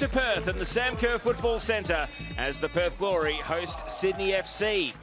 to Perth and the Sam Kerr Football Centre as the Perth Glory host Sydney FC.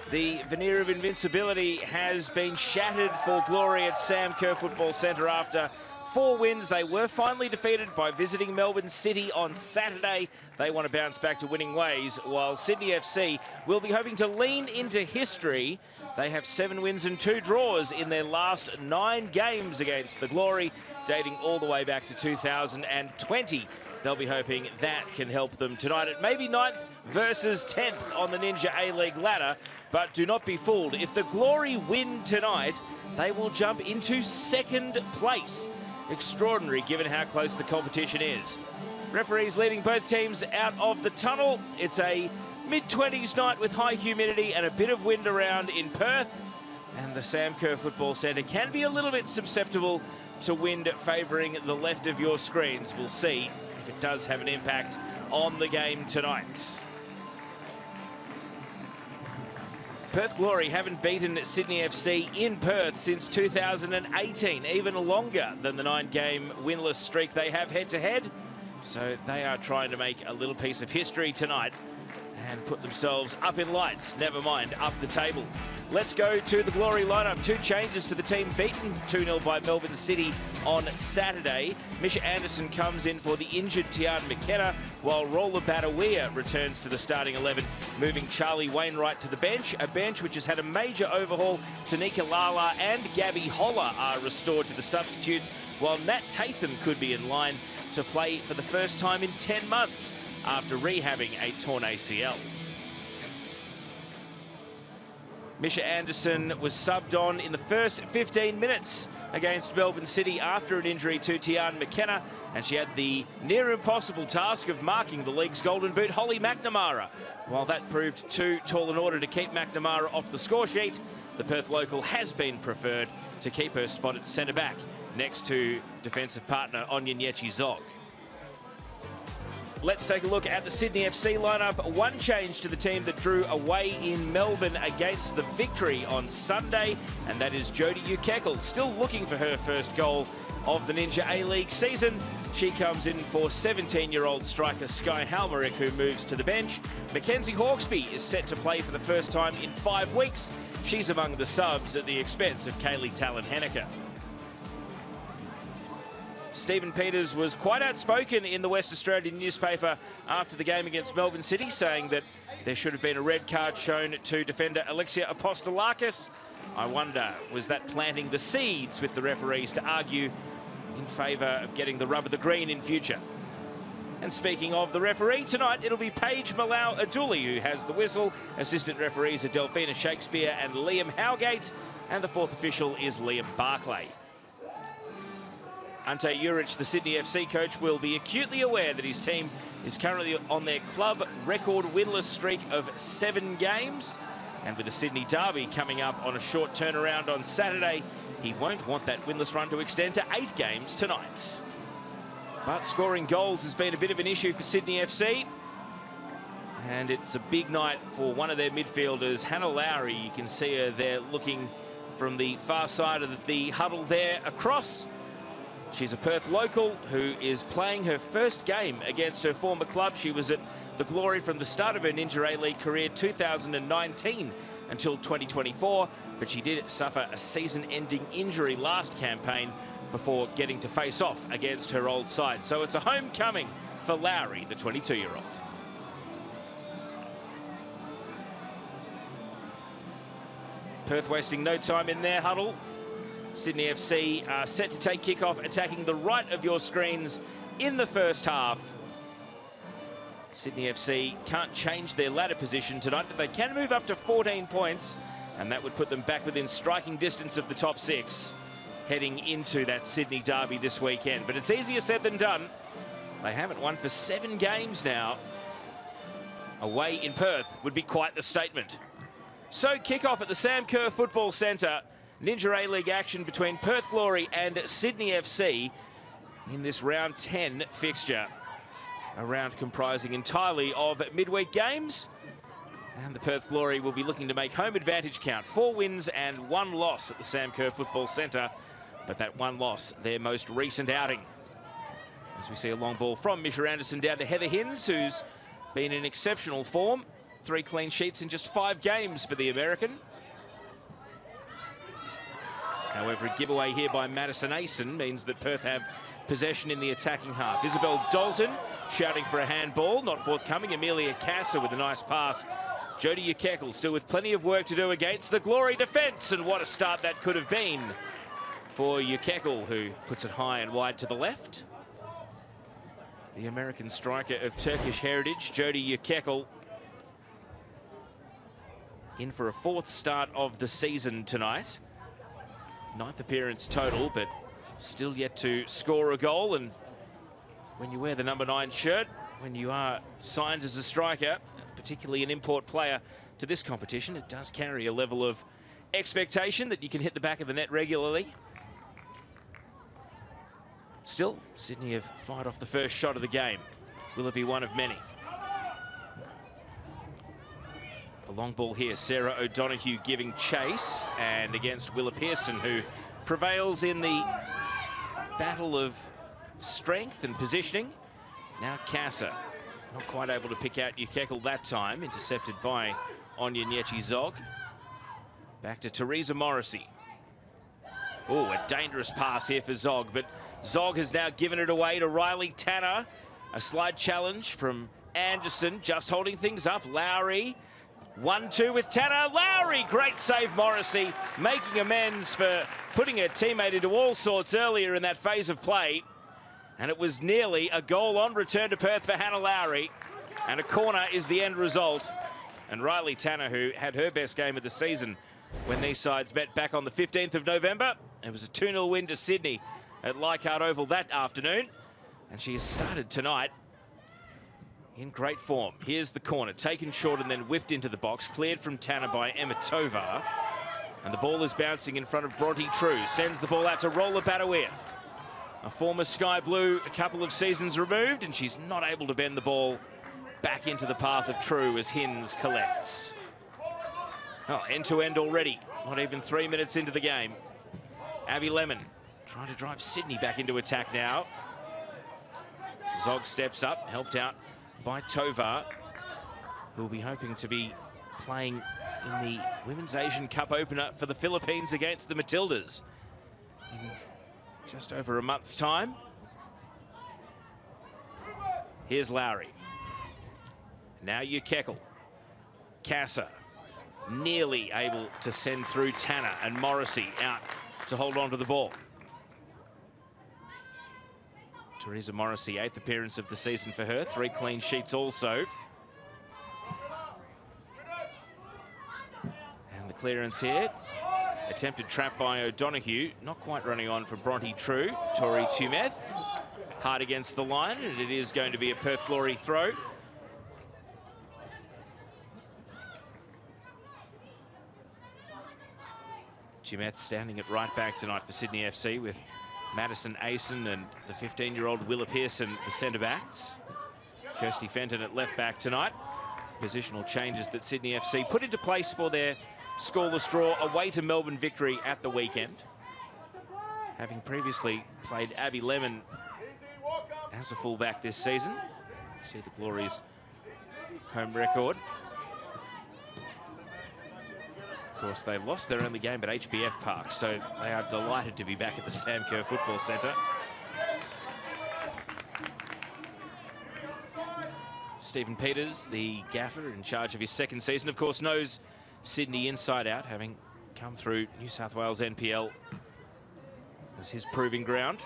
The veneer of invincibility has been shattered for Glory at Sam Kerr Football Centre after 4 wins. They were finally defeated by visiting Melbourne City on Saturday. They want to bounce back to winning ways, while Sydney FC will be hoping to lean into history. They have 7 wins and 2 draws in their last 9 games against the Glory, dating all the way back to 2020. They'll be hoping that can help them tonight. It may be 9th versus 10th on the Ninja A-League ladder, but do not be fooled. If the Glory win tonight, they will jump into 2nd place. Extraordinary given how close the competition is. Referees leading both teams out of the tunnel. It's a mid-20s night with high humidity and a bit of wind around in Perth. And the Sam Kerr Football Centre can be a little bit susceptible to wind favouring the left of your screens. We'll see if it does have an impact on the game tonight. Perth Glory haven't beaten Sydney FC in Perth since 2018, even longer than the 9-game winless streak they have head-to-head. So they are trying to make a little piece of history tonight and put themselves up in lights, never mind up the table. Let's go to the Glory lineup. 2 changes to the team beaten 2-0 by Melbourne City on Saturday. Misha Anderson comes in for the injured Tian McKenna, while Roller Badawia returns to the starting 11, moving Charlie Wainwright to the bench, a bench which has had a major overhaul. Tanika Lala and Gabby Holler are restored to the substitutes, while Nat Tatham could be in line to play for the first time in 10 months after rehabbing a torn ACL. Misha Anderson was subbed on in the first 15 minutes against Melbourne City after an injury to Tian McKenna, and she had the near impossible task of marking the league's golden boot, Holly McNamara. While that proved too tall in order to keep McNamara off the score sheet, the Perth local has been preferred to keep her spot at centre-back next to defensive partner Onyenyechi Zog. Let's take a look at the Sydney FC lineup. 1 change to the team that drew away in Melbourne against the Victory on Sunday, and that is Jodie Ukekal, still looking for her first goal of the Ninja A-League season. She comes in for 17-year-old striker Sky Halmerick, who moves to the bench. Mackenzie Hawkesby is set to play for the first time in 5 weeks. She's among the subs at the expense of Kaylee Talon-Henniker. Stephen Peters was quite outspoken in the West Australian newspaper after the game against Melbourne City, saying that there should have been a red card shown to defender Alexia Apostolakis. I wonder, was that planting the seeds with the referees to argue in favour of getting the rub of the green in future? And speaking of the referee, tonight it'll be Paige Malau Aduli who has the whistle. Assistant referees are Delphina Shakespeare and Liam Howgate, and the 4th official is Liam Barclay. Ante Juric, the Sydney FC coach, will be acutely aware that his team is currently on their club record winless streak of 7 games. And with the Sydney derby coming up on a short turnaround on Saturday, he won't want that winless run to extend to 8 games tonight. But scoring goals has been a bit of an issue for Sydney FC. And it's a big night for one of their midfielders, Hannah Lowry. You can see her there looking from the far side of the huddle there across. She's a Perth local who is playing her first game against her former club. She was at the Glory from the start of her Ninja A-League career 2019 until 2024, but she did suffer a season-ending injury last campaign before getting to face off against her old side. So it's a homecoming for Lowry, the 22-year-old. Perth wasting no time in their huddle. Sydney FC are set to take kickoff, attacking the right of your screens in the first half. Sydney FC can't change their ladder position tonight, but they can move up to 14 points, and that would put them back within striking distance of the top 6, heading into that Sydney derby this weekend. But it's easier said than done. They haven't won for 7 games now. Away in Perth would be quite the statement. So kickoff at the Sam Kerr Football Centre. Ninja A-League action between Perth Glory and Sydney FC in this round 10 fixture. A round comprising entirely of midweek games. And the Perth Glory will be looking to make home advantage count. 4 wins and 1 loss at the Sam Kerr Football Centre. But that 1 loss, their most recent outing. As we see a long ball from Misha Anderson down to Heather Hinds, who's been in exceptional form. 3 clean sheets in just 5 games for the American. However, a giveaway here by Madison Asen means that Perth have possession in the attacking half. Isabel Dalton shouting for a handball, not forthcoming. Amelia Casa with a nice pass. Jodie Ukekel still with plenty of work to do against the Glory defence, and what a start that could have been for Ukekel, who puts it high and wide to the left. The American striker of Turkish heritage, Jodie Ukekel, in for a 4th start of the season tonight. 9th appearance total, but still yet to score a goal. And when you wear the number 9 shirt, when you are signed as a striker, particularly an import player to this competition, it does carry a level of expectation that you can hit the back of the net regularly. Still, Sydney have fired off the first shot of the game. Will it be one of many? A long ball here, Sarah O'Donoghue giving chase, and against Willa Pearson, who prevails in the battle of strength and positioning. Now Casa, not quite able to pick out Ukekel that time, intercepted by Anya Nyechi-Zog. Back to Teresa Morrissey. Oh, a dangerous pass here for Zog, but Zog has now given it away to Riley Tanner. A slide challenge from Anderson, just holding things up. Lowry, 1-2 with Tanner. Lowry, great save, Morrissey, making amends for putting her teammate into all sorts earlier in that phase of play. And it was nearly a goal on return to Perth for Hannah Lowry. And a corner is the end result. And Riley Tanner, who had her best game of the season when these sides met back on the 15th of November. It was a 2-0 win to Sydney at Leichhardt Oval that afternoon. And she has started tonight in great form. Here's the corner, taken short and then whipped into the box, cleared from Tanner by Emma Tovar. And the ball is bouncing in front of Bronte True. Sends the ball out to Rolla Badawir. A former Sky Blue a couple of seasons removed, and she's not able to bend the ball back into the path of True as Hinds collects. Oh, end-to-end already. Not even 3 minutes into the game. Abby Lemon trying to drive Sydney back into attack now. Zog steps up, helped out by Tovar, who will be hoping to be playing in the Women's Asian Cup opener for the Philippines against the Matildas in just over a month's time. Here's Lowry. Now Ukekel. Casa nearly able to send through Tanner, and Morrissey out to hold on to the ball. Teresa Morrissey, 8th appearance of the season for her, 3 clean sheets also. And the clearance here, attempted trap by O'Donoghue, not quite running on for Bronte True. Tori Tumeth, hard against the line, and it is going to be a Perth Glory throw. Tumeth standing at right back tonight for Sydney FC with Madison Asen and the 15-year-old Willa Pearson, the centre-backs. Kirsty Fenton at left-back tonight. Positional changes that Sydney FC put into place for their scoreless draw away to Melbourne victory at the weekend. Having previously played Abby Lemon as a fullback this season. See the Glory's home record. Of course, they lost their only game at HBF Park, so they are delighted to be back at the Sam Kerr Football Centre. Stephen Peters, the gaffer in charge of his 2nd season, of course, knows Sydney inside out, having come through New South Wales NPL as his proving ground.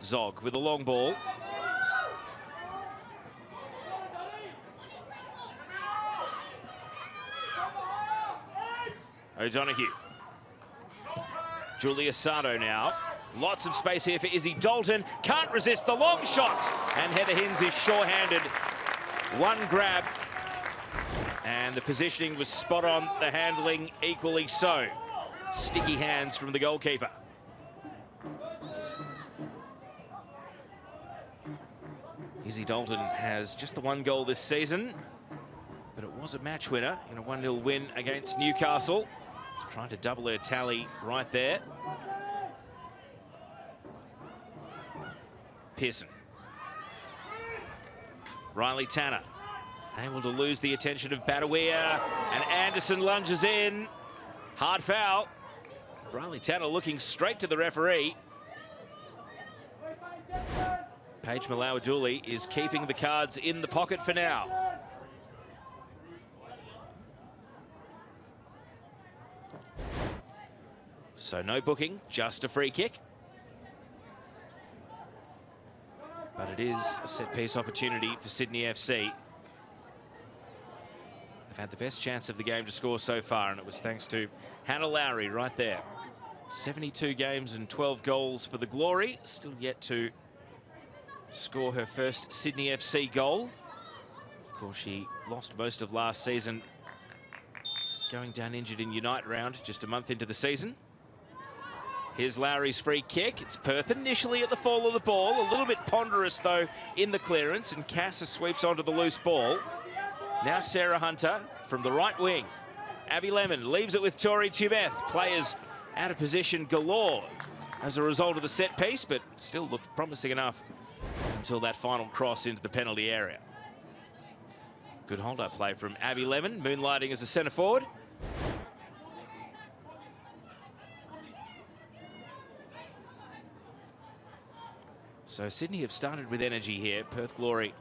Zog with a long ball. O'Donoghue. Julia Sardo now. Lots of space here for Izzy Dalton. Can't resist the long shot. And Heather Hinds is sure-handed. One grab. And the positioning was spot on. The handling equally so. Sticky hands from the goalkeeper. Izzy Dalton has just the 1 goal this season, but it was a match winner in a 1-0 win against Newcastle. Trying to double her tally right there. Pearson. Riley Tanner able to lose the attention of Badawia, and Anderson lunges in. Hard foul. Riley Tanner looking straight to the referee. Paige Malawaduli is keeping the cards in the pocket for now. So no booking, just a free kick. But it is a set-piece opportunity for Sydney FC. They've had the best chance of the game to score so far, and it was thanks to Hannah Lowry right there. 72 games and 12 goals for the Glory. Still yet to score her first Sydney FC goal. Of course, she lost most of last season, going down injured in Unite round just a month into the season. Here's Lowry's free kick. It's Perth initially at the fall of the ball. A little bit ponderous, though, in the clearance, and Casa sweeps onto the loose ball. Now Sarah Hunter from the right wing. Abby Lemon leaves it with Tori Tumeth. Players out of position galore as a result of the set piece, but still looked promising enough until that final cross into the penalty area. Good hold-up play from Abby Lemon, moonlighting as a centre forward. So Sydney have started with energy here. Perth Glory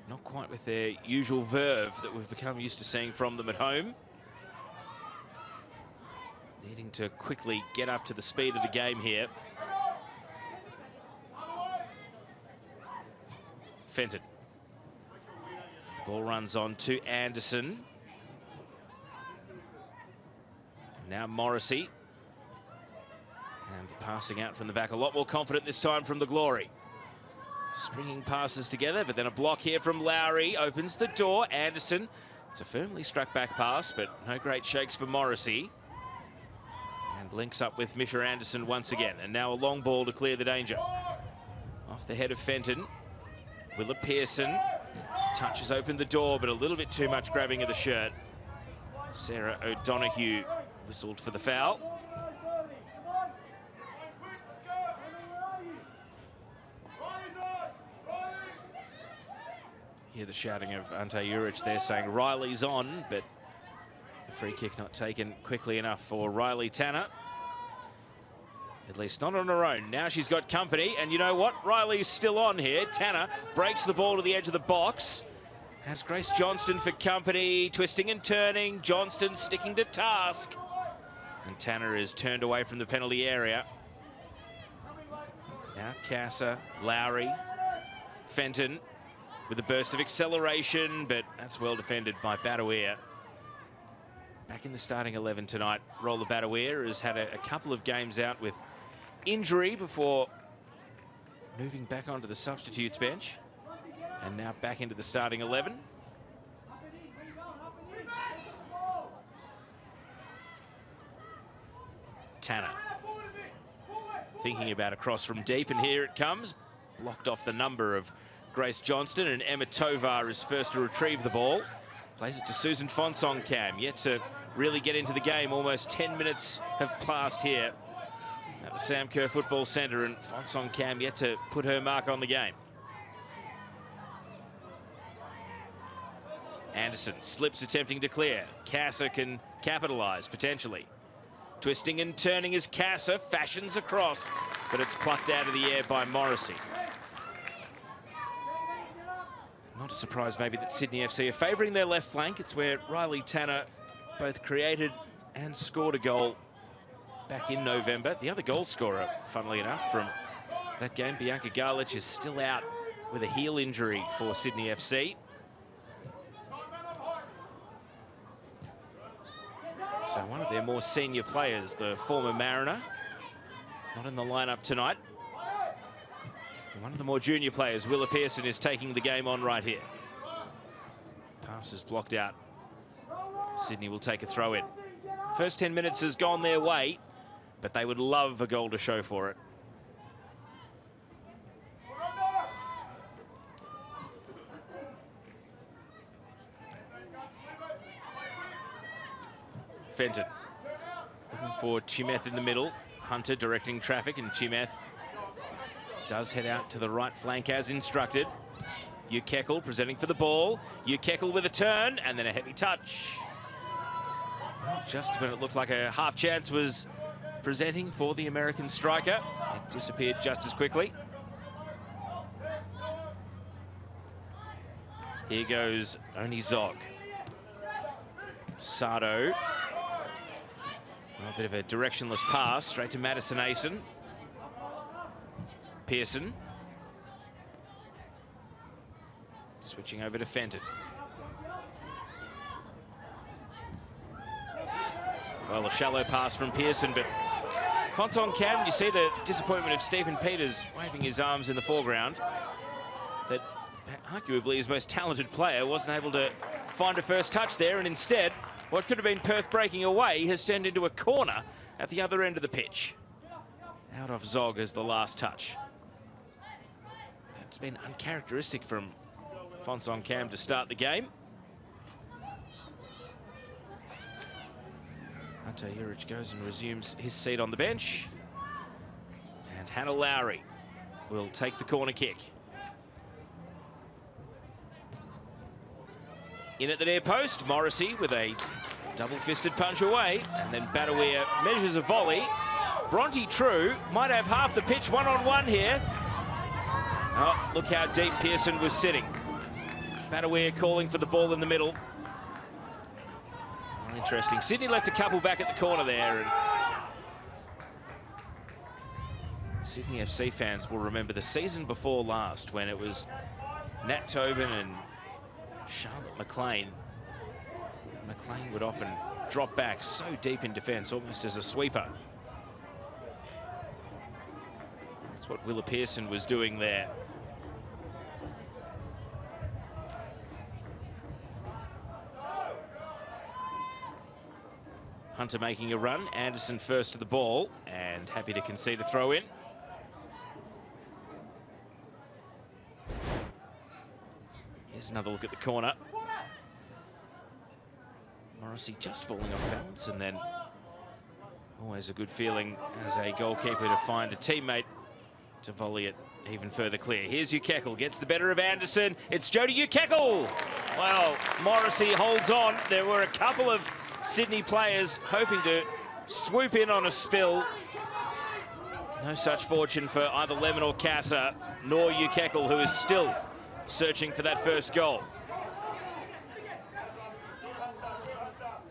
not quite with their usual verve that we've become used to seeing from them at home. Needing to quickly get up to the speed of the game here. Fenton. The ball runs on to Anderson. Now Morrissey. And passing out from the back, a lot more confident this time from the Glory. Stringing passes together, but then a block here from Lowry opens the door. Anderson, it's a firmly struck back pass, but no great shakes for Morrissey. And links up with Misha Anderson once again. And now a long ball to clear the danger. Off the head of Fenton. Willa Pearson touches open the door, but a little bit too much grabbing of the shirt. Sarah O'Donoghue whistled for the foul. Hear the shouting of Ante Juric there saying Riley's on, but the free kick not taken quickly enough for Riley Tanner. At least not on her own. Now she's got company, and you know what? Riley's still on here. Tanner breaks the ball to the edge of the box. Has Grace Johnston for company, twisting and turning. Johnston sticking to task. And Tanner is turned away from the penalty area. Now Casa, Lowry, Fenton with a burst of acceleration, but that's well defended by Badawia. Back in the starting 11 tonight, Roller Badawia has had a couple of games out with injury before moving back onto the substitutes bench, and now back into the starting 11. Tanner thinking about a cross from deep, and here it comes. Blocked off the number of Grace Johnston, and Emma Tovar is first to retrieve the ball. Plays it to Susan Fonsong-Kam, yet to really get into the game. Almost 10 minutes have passed here at the Sam Kerr Football Centre, and Fonsong-Kam yet to put her mark on the game. Anderson slips, attempting to clear. Casa can capitalise, potentially. Twisting and turning as Casa fashions a cross, but it's plucked out of the air by Morrissey. Not a surprise maybe that Sydney FC are favouring their left flank. It's where Riley Tanner both created and scored a goal back in November. The other goal scorer, funnily enough, from that game, Bianca Garlich, is still out with a heel injury for Sydney FC. So one of their more senior players, the former Mariner, not in the lineup tonight. And one of the more junior players, Willa Pearson, is taking the game on right here. Pass is blocked out. Sydney will take a throw in. First 10 minutes has gone their way, but they would love a goal to show for it. Fenton looking for Tumeth in the middle. Hunter directing traffic, and Tumeth does head out to the right flank as instructed. Ukekel presenting for the ball. Ukekel with a turn and then a heavy touch. Well, just when it looked like a half chance was presenting for the American striker, it disappeared just as quickly. Here goes Oni Zog. Sardo. A bit of a directionless pass straight to Madison Asen. Pearson. Switching over to Fenton. Well, a shallow pass from Pearson, but Fonson Cam, you see the disappointment of Stephen Peters waving his arms in the foreground. That arguably his most talented player wasn't able to find a first touch there, and instead, what could have been Perth breaking away has turned into a corner at the other end of the pitch. Out of Zog as the last touch. It's been uncharacteristic from Fonson Cam to start the game. Hunter Urich goes and resumes his seat on the bench. And Hannah Lowry will take the corner kick. In at the near post, Morrissey with a double-fisted punch away, and then Badawir measures a volley. Bronte True might have half the pitch one-on-one here. Oh, look how deep Pearson was sitting. Badawir calling for the ball in the middle. Oh, interesting. Sydney left a couple back at the corner there. And Sydney FC fans will remember the season before last when it was Nat Tobin and Charlotte McLean. McLean would often drop back so deep in defence, almost as a sweeper. That's what Willa Pearson was doing there. Hunter making a run, Anderson first to the ball, and happy to concede a throw in. Here's another look at the corner. Morrissey just falling off balance, and then always a good feeling as a goalkeeper to find a teammate to volley it even further clear. Here's Ukekel, gets the better of Anderson. It's Jody Ukekel. Well, Morrissey holds on. There were a couple of Sydney players hoping to swoop in on a spill. No such fortune for either Lemon or Casa, nor Ukekel, who is still searching for that first goal.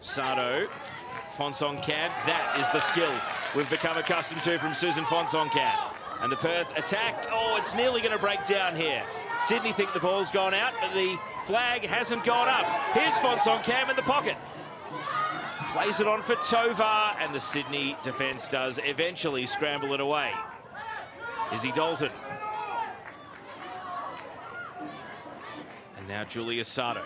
Sardo, Fonson Cam, that is the skill we've become accustomed to from Susan Fonson Cam. And the Perth attack, oh, it's nearly going to break down here. Sydney think the ball's gone out, but the flag hasn't gone up. Here's Fonson Cam in the pocket. Plays it on for Tovar, and the Sydney defence does eventually scramble it away. Izzy Dalton. And now Julia Sardo.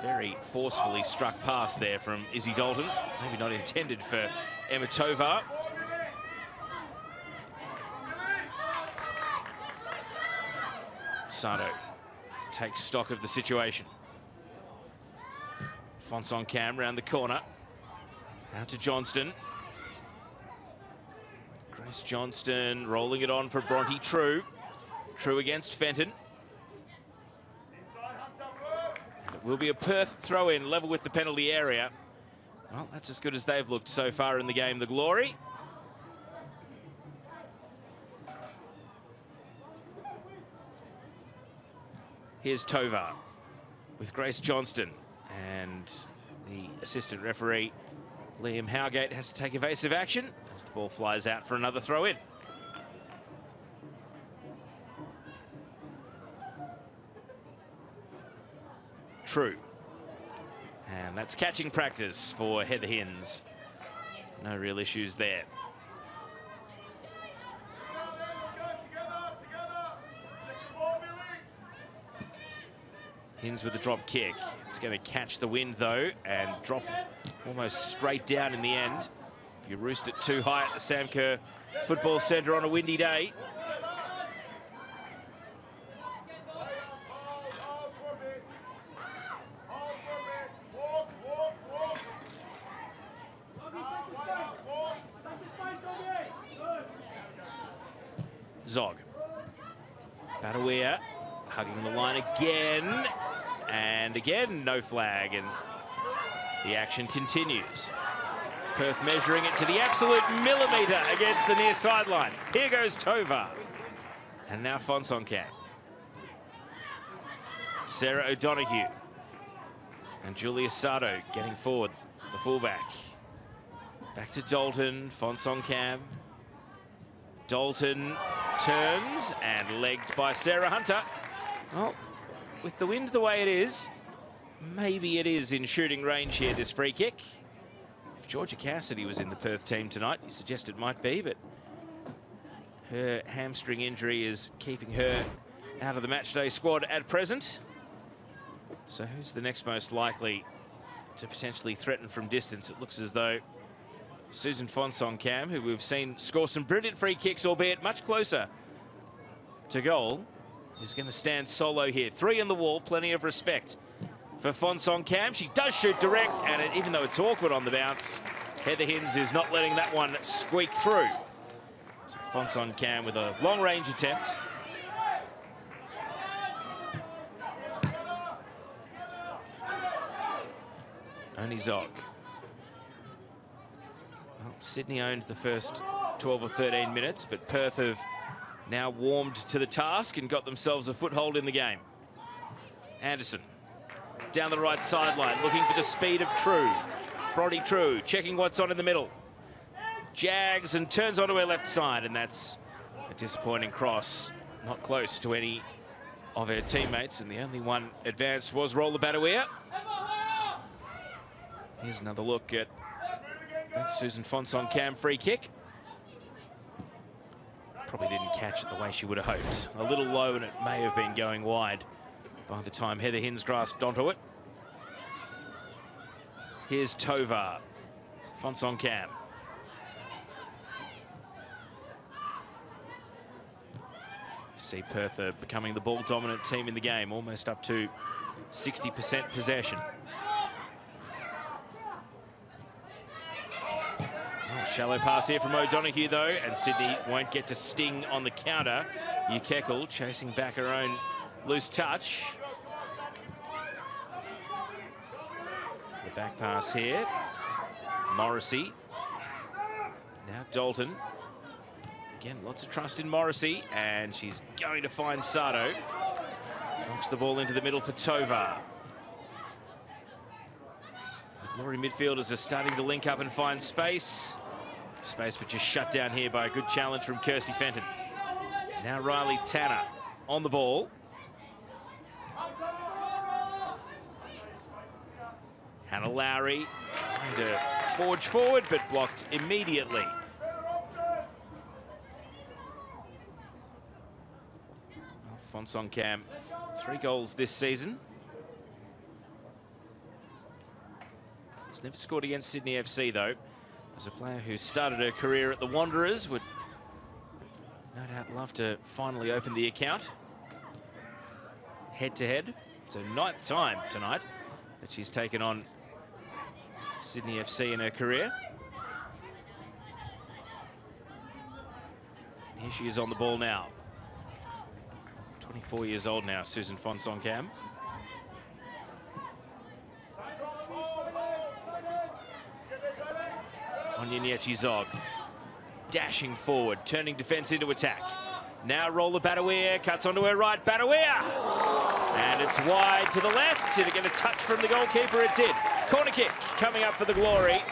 Very forcefully struck pass there from Izzy Dalton. Maybe not intended for Emma Tovar. Sardo takes stock of the situation. Fonson Cam round the corner. Out to Johnston. Grace Johnston rolling it on for Bronte True. True against Fenton. And it will be a Perth throw-in, level with the penalty area. Well, that's as good as they've looked so far in the game, the Glory. Here's Tovar with Grace Johnston, and the assistant referee, Liam Howgate, has to take evasive action as the ball flies out for another throw-in. True. And that's catching practice for Heather Hinds. No real issues there. Hinds with a drop kick. It's going to catch the wind, though, and drop almost straight down in the end. If you roost it too high at the Sam Kerr Football Centre on a windy day. Zog. Badawea hugging the line again. And again, no flag. And the action continues. Perth measuring it to the absolute millimetre against the near sideline. Here goes Tovar. And now Fonsonkamp. Sarah O'Donoghue. And Julia Sardo getting forward, the fullback. Back to Dalton, Fonsonkamp. Dalton turns and legged by Sarah Hunter. Well, with the wind the way it is, maybe it is in shooting range here, this free kick. If Georgia Cassidy was in the Perth team tonight, you suggest it might be, but her hamstring injury is keeping her out of the matchday squad at present. So who's the next most likely to potentially threaten from distance? It looks as though Susan Fonsonkamp, who we've seen score some brilliant free kicks, albeit much closer to goal, is going to stand solo here. 3 in the wall, plenty of respect for Fonsonkamp. She does shoot direct, and even though it's awkward on the bounce, Heather Hinds is not letting that one squeak through. So Fonsonkamp with a long-range attempt. Only Zog. Well, Sydney owned the first 12 or 13 minutes, but Perth have now warmed to the task and got themselves a foothold in the game. Anderson down the right sideline, looking for the speed of True. Brodie True checking what's on in the middle. Jags and turns onto her left side, and that's a disappointing cross. Not close to any of her teammates, and the only one advanced was Roller Badawea. Here's another look at that Susan Fonsonkamp free kick. Probably didn't catch it the way she would have hoped. A little low, and it may have been going wide by the time Heather Hinds grasped onto it. Here's Tovar. Fonsonkamp. See Perth are becoming the ball-dominant team in the game, almost up to 60% possession. Shallow pass here from O'Donoghue, though, and Sydney won't get to sting on the counter. Ukekel chasing back her own loose touch. The back pass here. Morrissey. Now Dalton. Again, lots of trust in Morrissey, and she's going to find Sardo. Knocks the ball into the middle for Tovar. The Glory midfielders are starting to link up and find space. Space which is shut down here by a good challenge from Kirsty Fenton. Now Riley Tanner on the ball. Hannah Lowry trying to forge forward, but blocked immediately. Fonsonkamp, 3 goals this season. He's never scored against Sydney FC, though. As a player who started her career at the Wanderers, would no doubt love to finally open the account. Head-to-head. It's her 9th time tonight that she's taken on Sydney FC in her career. And here she is on the ball now. 24 years old now, Susan Fonsonkamp. Onyeniechi Zog dashing forward, turning defence into attack. Now Roller Badawea cuts onto her right. Badawea! And it's wide to the left. Did it get a touch from the goalkeeper? It did. Corner kick coming up for the Glory.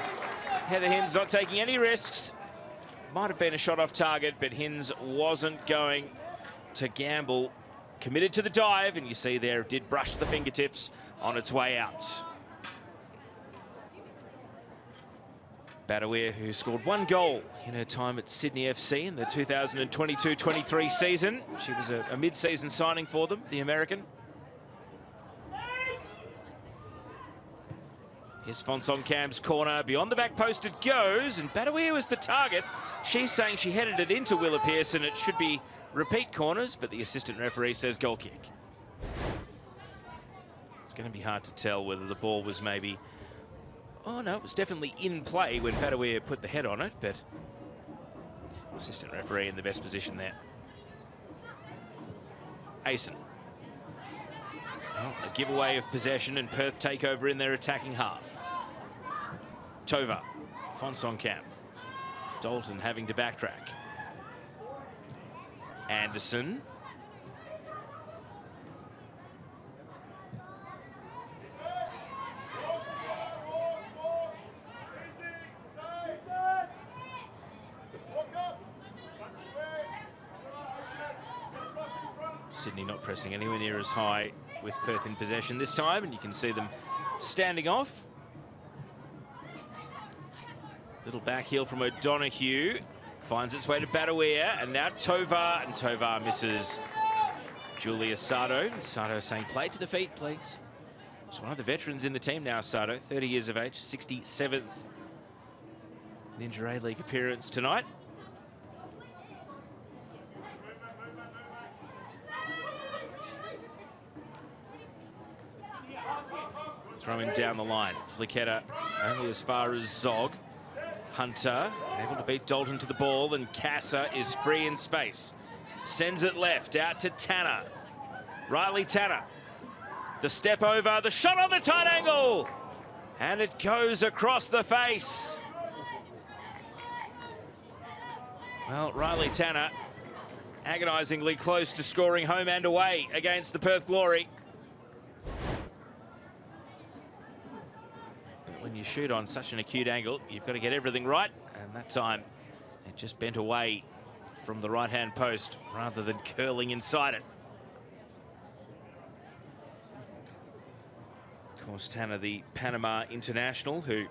Heather Hinds not taking any risks. Might have been a shot off target, but Hinds wasn't going to gamble. Committed to the dive, and you see there it did brush the fingertips on its way out. Badawea, who scored 1 goal in her time at Sydney FC in the 2022-23 season. She was a mid-season signing for them, the American. Here's Fonsonkamp's corner. Beyond the back post it goes, and Badawea was the target. She's saying she headed it into Willa Pearson. It should be repeat corners, but the assistant referee says goal kick. It's going to be hard to tell whether the ball was maybe... Oh, no, it was definitely in play when Badawea put the head on it, but assistant referee in the best position there. Asen. Well, a giveaway of possession, and Perth take over in their attacking half. Tova, Fonsonkamp. Dalton having to backtrack. Anderson. Sydney not pressing anywhere near as high with Perth in possession this time, and you can see them standing off. Little back heel from O'Donoghue. Finds its way to Badawir, and now Tovar, and Tovar misses Julia Sardo. Sardo saying, play to the feet, please. She's one of the veterans in the team now, Sardo, 30 years of age, 67th Ninja A-League appearance tonight. Throwing down the line. Flicketta only as far as Zog. Hunter able to beat Dalton to the ball, and Casa is free in space. Sends it left out to Tanner. Riley Tanner. The step over, the shot on the tight angle. And it goes across the face. Well, Riley Tanner agonisingly close to scoring home and away against the Perth Glory. When you shoot on such an acute angle, you've got to get everything right, and that time it just bent away from the right-hand post rather than curling inside it. Of course, Tanner, the Panama international, who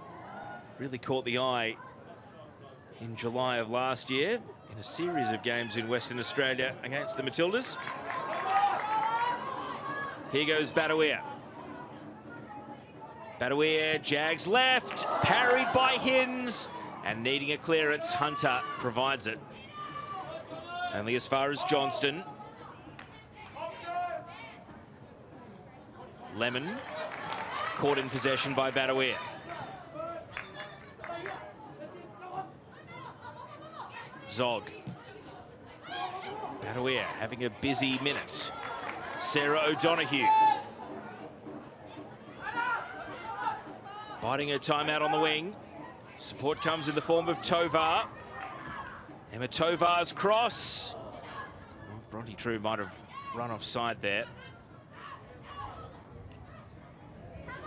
really caught the eye in July of last year in a series of games in Western Australia against the Matildas. Here goes Badawir. Badawir, Jags left, parried by Hins, and needing a clearance, Hunter provides it. Only as far as Johnston. Lemon, caught in possession by Badawir. Zog. Badawir having a busy minute. Sarah O'Donoghue. Biding her time out on the wing. Support comes in the form of Tovar. Emma Tovar's cross. Well, Bronte True might have run offside there.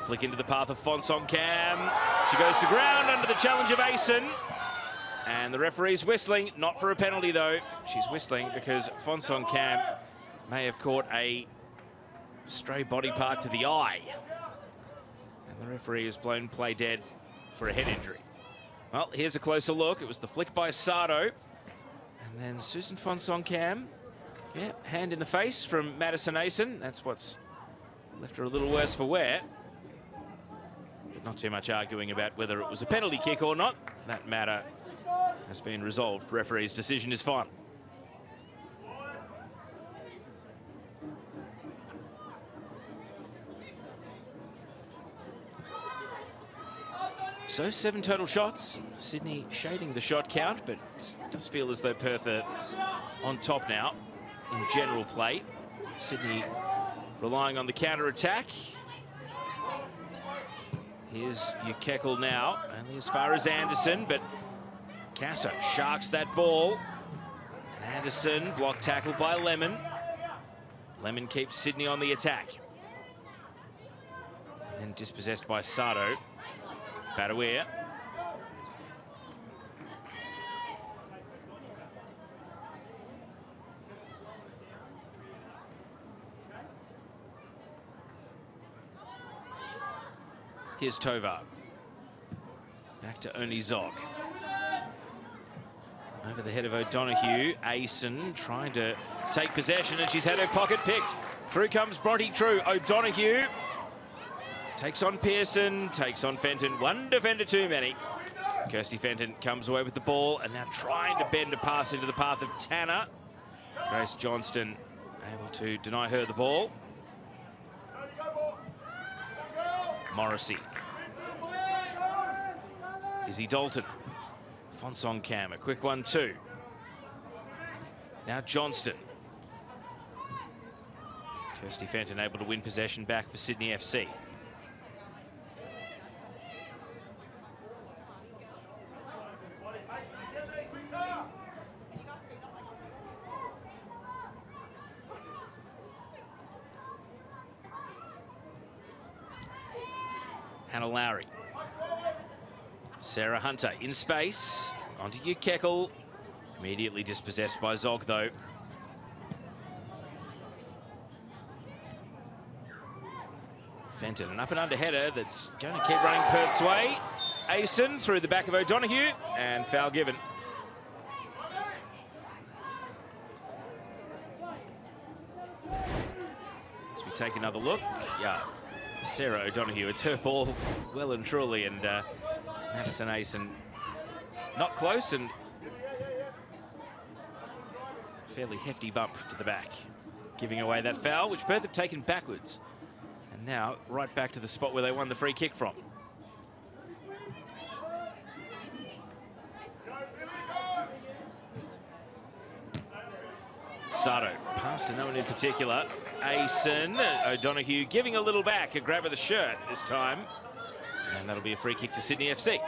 Flick into the path of Fonsonkamp. She goes to ground under the challenge of Asen. And the referee's whistling, not for a penalty though. She's whistling because Fonsonkamp may have caught a stray body part to the eye. And the referee has blown play dead for a head injury. Well, here's a closer look. It was the flick by Sardo. And then Susan Fonsonkamp, yeah, hand in the face from Madison Asen. That's what's left her a little worse for wear. But not too much arguing about whether it was a penalty kick or not. That matter has been resolved. Referee's decision is final. So 7 total shots. Sydney shading the shot count, but it does feel as though Perth are on top now in general play. Sydney relying on the counter-attack. Here's Ukekel now, only as far as Anderson, but Casa sharks that ball. And Anderson block tackled by Lemon. Lemon keeps Sydney on the attack. And then dispossessed by Sardo. Badawir. Here's Tovar. Back to only Zog. Over the head of O'Donoghue. Asen trying to take possession, and she's had her pocket picked. Through comes Bronte True. O'Donoghue takes on Pearson, takes on Fenton. One defender too many. Kirsty Fenton comes away with the ball, and now trying to bend a pass into the path of Tanner. Grace Johnston able to deny her the ball. Morrissey. Izzy Dalton. Fonsonkamp, a quick 1-2. Now Johnston. Kirsty Fenton able to win possession back for Sydney FC. Hannah Lowry. Sarah Hunter in space. Onto Kekel. Immediately dispossessed by Zog, though. Fenton, an up and under header that's going to keep running Perth's way. Asen through the back of O'Donoghue, and foul given. As we take another look, yeah, Sarah O'Donoghue, it's her ball well and truly, and Madison Asen not close, and fairly hefty bump to the back, giving away that foul, which Perth have taken backwards. And now right back to the spot where they won the free kick from. Sato, pass to no one in particular. Asen, O'Donoghue giving a little back, a grab of the shirt this time. And that'll be a free kick to Sydney FC.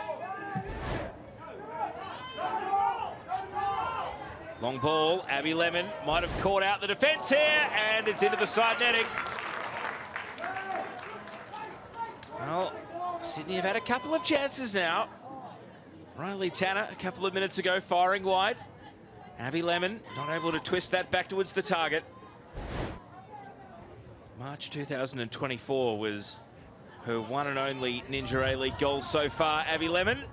Long ball, Abby Lemon might have caught out the defence here, and it's into the side netting. Well, Sydney have had a couple of chances now. Riley Tanner, a couple of minutes ago, firing wide. Abby Lemon not able to twist that back towards the target. March 2024 was her one and only Ninja A-League goal so far, Abby Lemon.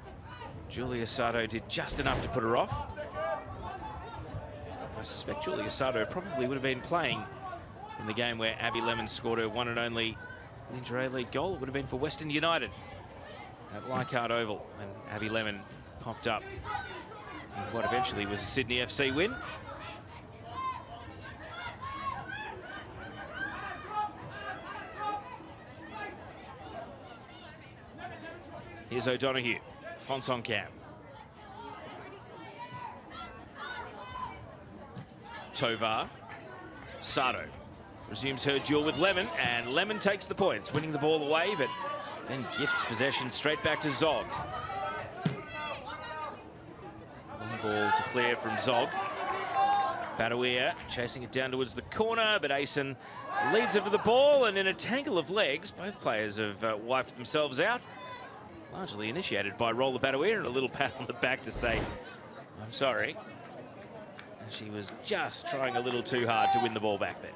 Julia Sato did just enough to put her off. I suspect Julia Sato probably would have been playing in the game where Abby Lemon scored her one and only Ninja A-League goal. It would have been for Western United at Leichhardt Oval, and Abby Lemon popped up in what eventually was a Sydney FC win. Here's O'Donoghue, Fonson Cam. Tovar, Sato resumes her duel with Lemon, and Lemon takes the points, winning the ball away, but then gifts possession straight back to Zog. Long ball to clear from Zog. Badawir chasing it down towards the corner, but Asen leads it to the ball, and in a tangle of legs, both players have wiped themselves out. Largely initiated by Roller Badawir, and a little pat on the back to say, I'm sorry. And she was just trying a little too hard to win the ball back there.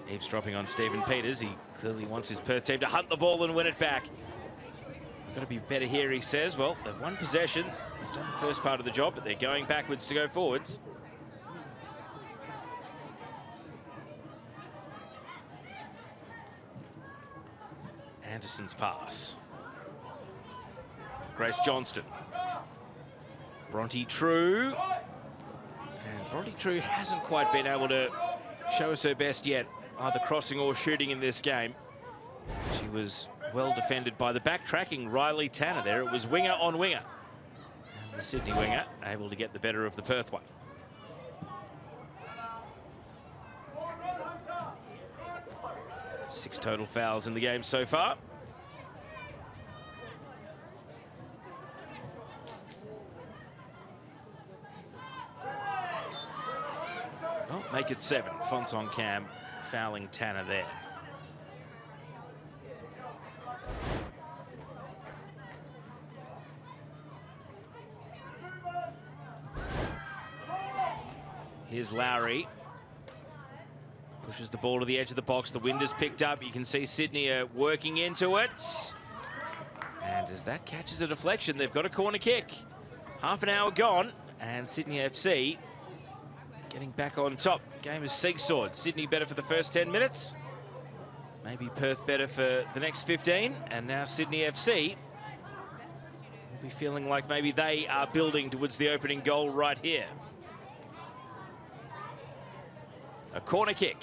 Eavesdropping on Stephen Peters. He clearly wants his Perth team to hunt the ball and win it back. We've got to be better here, he says. Well, they've won possession. They've done the first part of the job, but they're going backwards to go forwards. Anderson's pass. Grace Johnston. Bronte True. And Bronte True hasn't quite been able to show us her best yet, either crossing or shooting in this game. She was well defended by the backtracking Riley Tanner there. It was winger on winger. And the Sydney winger able to get the better of the Perth one. Six total fouls in the game so far. Oh, make it 7. Fonson Cam fouling Tanner there. Here's Lowry. Pushes the ball to the edge of the box. The wind is picked up. You can see Sydney are working into it. And as that catches a deflection, they've got a corner kick. Half an hour gone, and Sydney FC getting back on top. Game is seesawed. Sydney better for the first 10 minutes. Maybe Perth better for the next 15. And now Sydney FC will be feeling like maybe they are building towards the opening goal right here. A corner kick.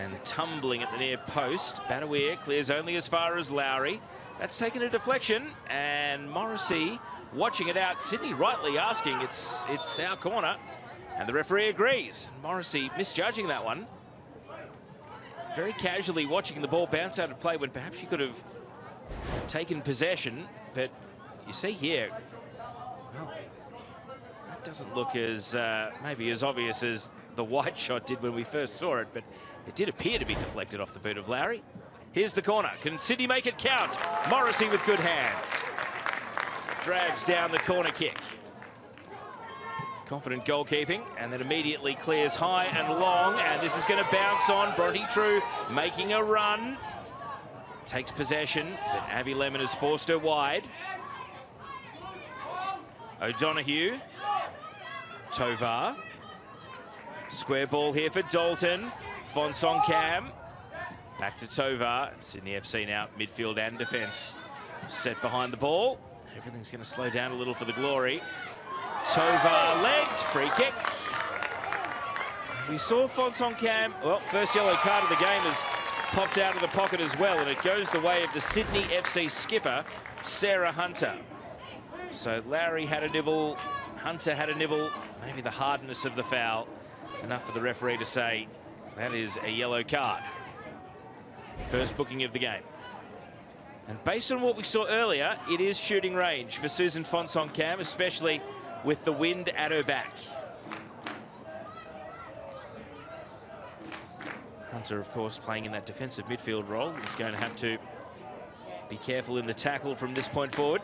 And tumbling at the near post. Badawir clears only as far as Lowry. That's taken a deflection, and Morrissey watching it out. Sydney rightly asking, it's our corner, and the referee agrees. Morrissey misjudging that one. Very casually watching the ball bounce out of play when perhaps she could have taken possession, but you see here, well, that doesn't look as maybe as obvious as the white shot did when we first saw it, but it did appear to be deflected off the boot of Lowry. Here's the corner. Can Sydney make it count? Morrissey with good hands. Drags down the corner kick. Confident goalkeeping, and then immediately clears high and long, and this is going to bounce on. Bronte True making a run. Takes possession, but Abby Lemon has forced her wide. O'Donoghue. Tovar. Square ball here for Dalton. Fonsong Cam. Back to Tovar. Sydney FC now midfield and defence. Set behind the ball. Everything's going to slow down a little for the Glory. Tovar legged, free kick. We saw Fonsong Cam, well, first yellow card of the game has popped out of the pocket as well, and it goes the way of the Sydney FC skipper, Sarah Hunter. So Lowry had a nibble, Hunter had a nibble, maybe the hardness of the foul, enough for the referee to say that is a yellow card. First booking of the game. And based on what we saw earlier, it is shooting range for Susan Fonsong Cam, especially with the wind at her back. Hunter, of course, playing in that defensive midfield role. He's going to have to be careful in the tackle from this point forward.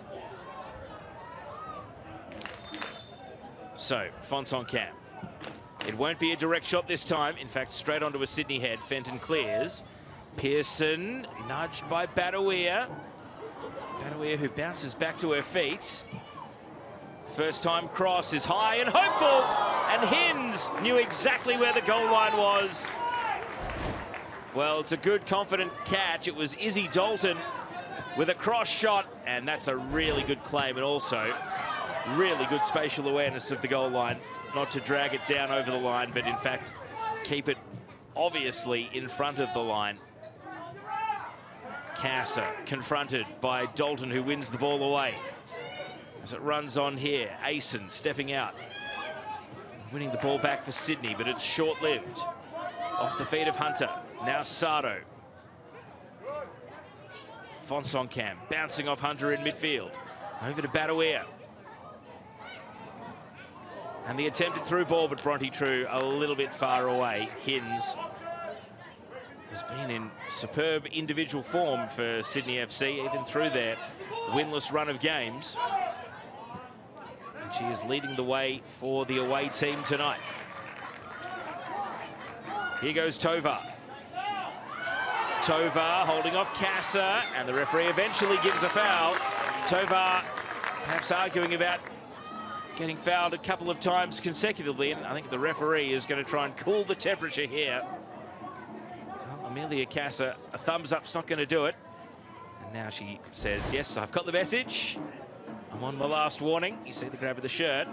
So, Fonsong Cam. It won't be a direct shot this time. In fact, straight onto a Sydney head. Fenton clears. Pearson nudged by Badawir. Badawir who bounces back to her feet. First time cross is high and hopeful, and Hinds knew exactly where the goal line was. Well, it's a good, confident catch. It was Izzy Dalton with a cross shot, and that's a really good claim, and also really good spatial awareness of the goal line. Not to drag it down over the line, but in fact, keep it obviously in front of the line. Casa confronted by Dalton, who wins the ball away. As it runs on here, Asen stepping out. Winning the ball back for Sydney, but it's short-lived. Off the feet of Hunter. Now Sardo. Fonsong Cam bouncing off Hunter in midfield. Over to Badawir. And the attempted through ball, but Bronte True a little bit far away. Hinds has been in superb individual form for Sydney FC, even through their winless run of games. And she is leading the way for the away team tonight. Here goes Tovar. Tovar holding off Casa, and the referee eventually gives a foul. Tovar perhaps arguing about getting fouled a couple of times consecutively, and I think the referee is going to try and cool the temperature here. Well, Amelia Casa, a thumbs up's not going to do it. And now she says, yes, I've got the message. I'm on my last warning. You see the grab of the shirt.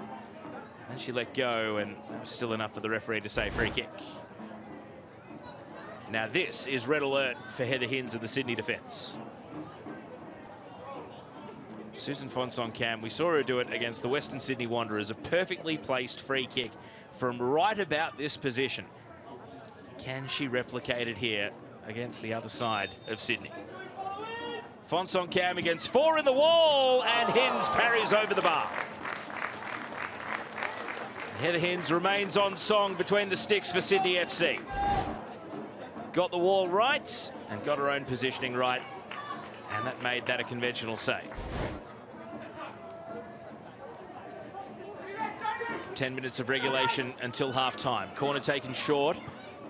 And she let go, and that was still enough for the referee to say free kick. Now this is red alert for Heather Hinds of the Sydney defence. Susan Fonsong Cam, we saw her do it against the Western Sydney Wanderers, a perfectly placed free kick from right about this position. Can she replicate it here against the other side of Sydney? Fonsong Cam against four in the wall, and Hinds parries over the bar. Heather Hinds remains on song between the sticks for Sydney FC. Got the wall right and got her own positioning right, and that made that a conventional save. 10 minutes of regulation until half-time. Corner taken short.